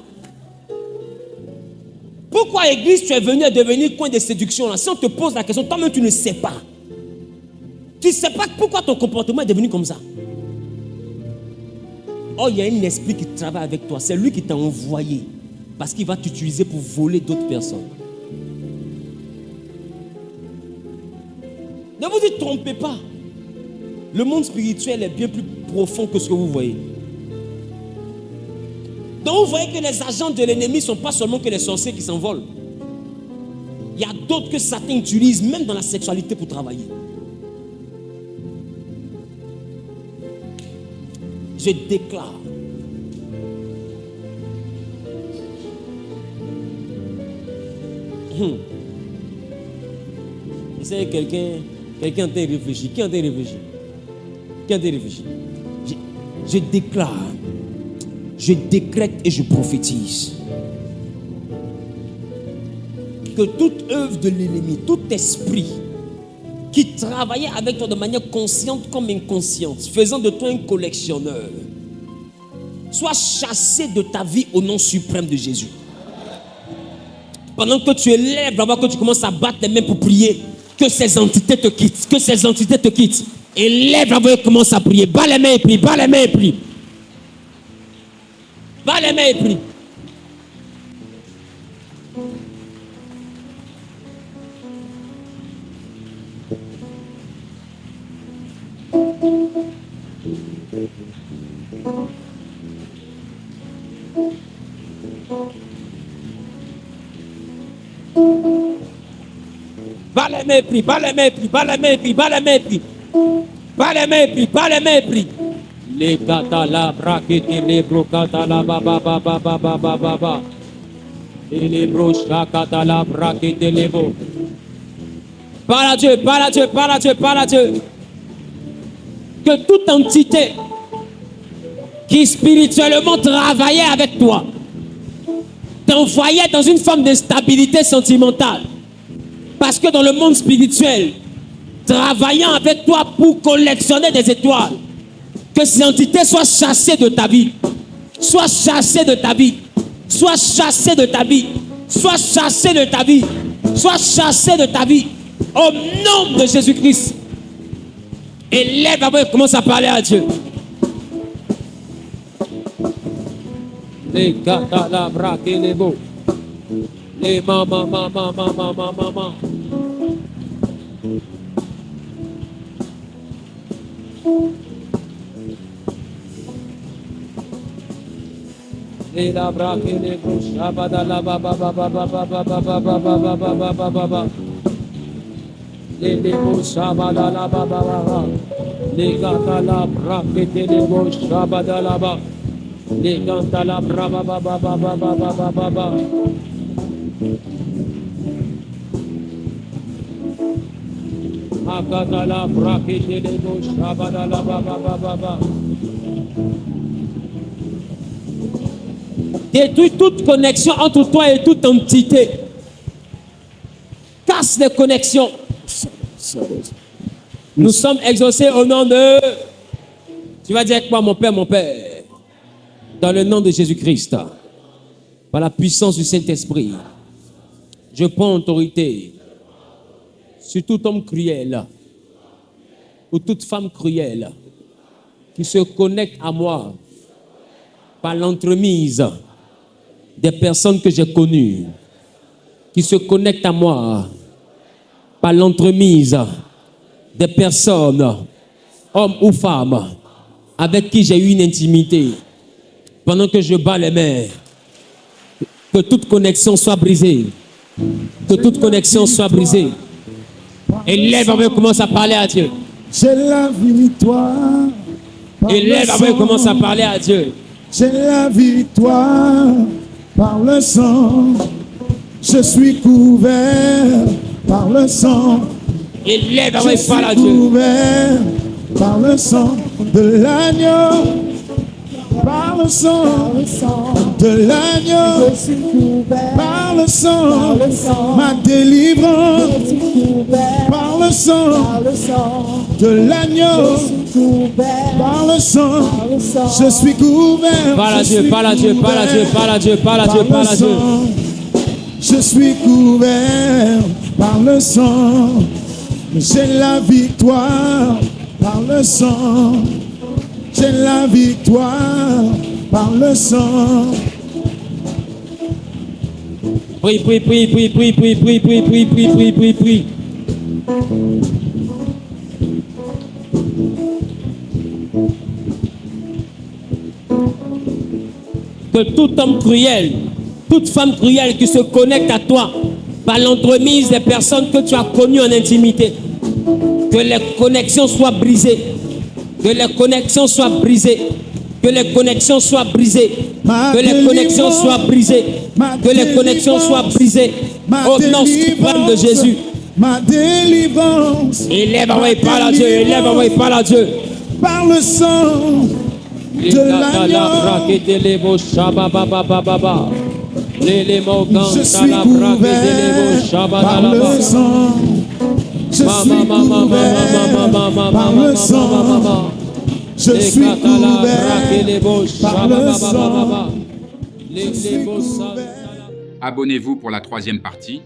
Pourquoi église tu es venu à devenir coin de séduction là? Si on te pose la question, toi-même tu ne sais pas. Tu ne sais pas pourquoi ton comportement est devenu comme ça. Oh, il y a un esprit qui travaille avec toi. C'est lui qui t'a envoyé. Parce qu'il va t'utiliser pour voler d'autres personnes. Ne vous y trompez pas. Le monde spirituel est bien plus profond que ce que vous voyez. Donc vous voyez que les agents de l'ennemi ne sont pas seulement que les sorciers qui s'envolent. Il y a d'autres que Satan utilise même dans la sexualité pour travailler. Je déclare Essayez quelqu'un en train de réfléchir. Qui en train de réfléchir? Qui en train de réfléchir? Je déclare, je décrète et je prophétise que toute œuvre de l'ennemi, tout esprit qui travaillait avec toi de manière consciente comme inconsciente, faisant de toi un collectionneur, soit chassé de ta vie au nom suprême de Jésus. Pendant que tu élèves, avant que tu commences à battre les mains pour prier, que ces entités te quittent, que ces entités te quittent. Élève avant que tu commences à prier. Bats les mains et prie, bats les mains et prie. Bats les mains et prie. Bas les mains et prie, bas les mains et prie, bas les mains et prie, bas les mains et prie. Bas les mains et prie, bas les mains et prie. Les katala brakete les brokatala baba baba baba baba baba. Et les brocha katala brakete les bo. Parle à Dieu, parle à Dieu, parle à Dieu, parle à Dieu. Que toute entité qui spirituellement travaillait avec toi t'envoyait dans une forme d'instabilité sentimentale. Parce que dans le monde spirituel, travaillant avec toi pour collectionner des étoiles, que ces entités soient chassées de ta vie. Soient chassées de ta vie. Soient chassées de ta vie. Soient chassées de ta vie. Soient chassées de ta vie. Au nom de Jésus-Christ. Et lève avant et commence à parler à Dieu. Les katalabra et les beaux. Les maman. Les labra et les beaux. Shabadala baba baba baba baba baba baba baba. Les beaux shabadala baba baba. Les katalabra et les beaux shabadala baba. Les katalabra baba baba baba baba. Détruis toute connexion entre toi et toute entité. Casse les connexions. Nous sommes exaucés au nom de... Tu vas dire avec moi, mon Père, dans le nom de Jésus-Christ, par la puissance du Saint-Esprit, je prends autorité sur tout homme cruel ou toute femme cruelle qui se connecte à moi par l'entremise des personnes que j'ai connues, qui se connectent à moi par l'entremise des personnes, hommes ou femmes, avec qui j'ai eu une intimité. Pendant que je bats les mains, que toute connexion soit brisée. Que toute connexion soit brisée. Et lève avant et commence à parler à Dieu. J'ai la victoire. Et lève avant et commence à parler à Dieu. J'ai la victoire par le sang. Je suis couvert par le sang. Et lève avant et parle à Dieu. Je suis couvert par le sang de l'agneau. Par le sang de l'agneau. Je suis couvert Par le sang, par le sang. ma délivrance. Je suis couvert Par le sang par le sang. de l'agneau. Je suis couvert Par le sang, par le sang. je suis couvert. Parle à Dieu, parle à Dieu, parle à Dieu, parle à Dieu, parle à Dieu, parle à Dieu. Je suis couvert par le sang. J'ai la victoire par le sang. J'ai la victoire par le sang. Prie, prie, prie, prie, prie, prie, prie, prie, prie, prie, prie, prie, prie. Que tout homme cruel, toute femme cruelle qui se connecte à toi par l'entremise des personnes que tu as connues en intimité, que les connexions soient brisées, que les connexions soient brisées, que les connexions soient brisées, que les connexions soient brisées, que les connexions soient brisées, au nom suprême de Jésus. Ma délivrance. Élève-moi, parle à Dieu, élève-moi, parle à Dieu. Par le sang de l'agneau. Je suis couvert par le sang. Je suis couvert par le sang. Je suis couvert par le sang. Abonnez-vous pour la troisième partie.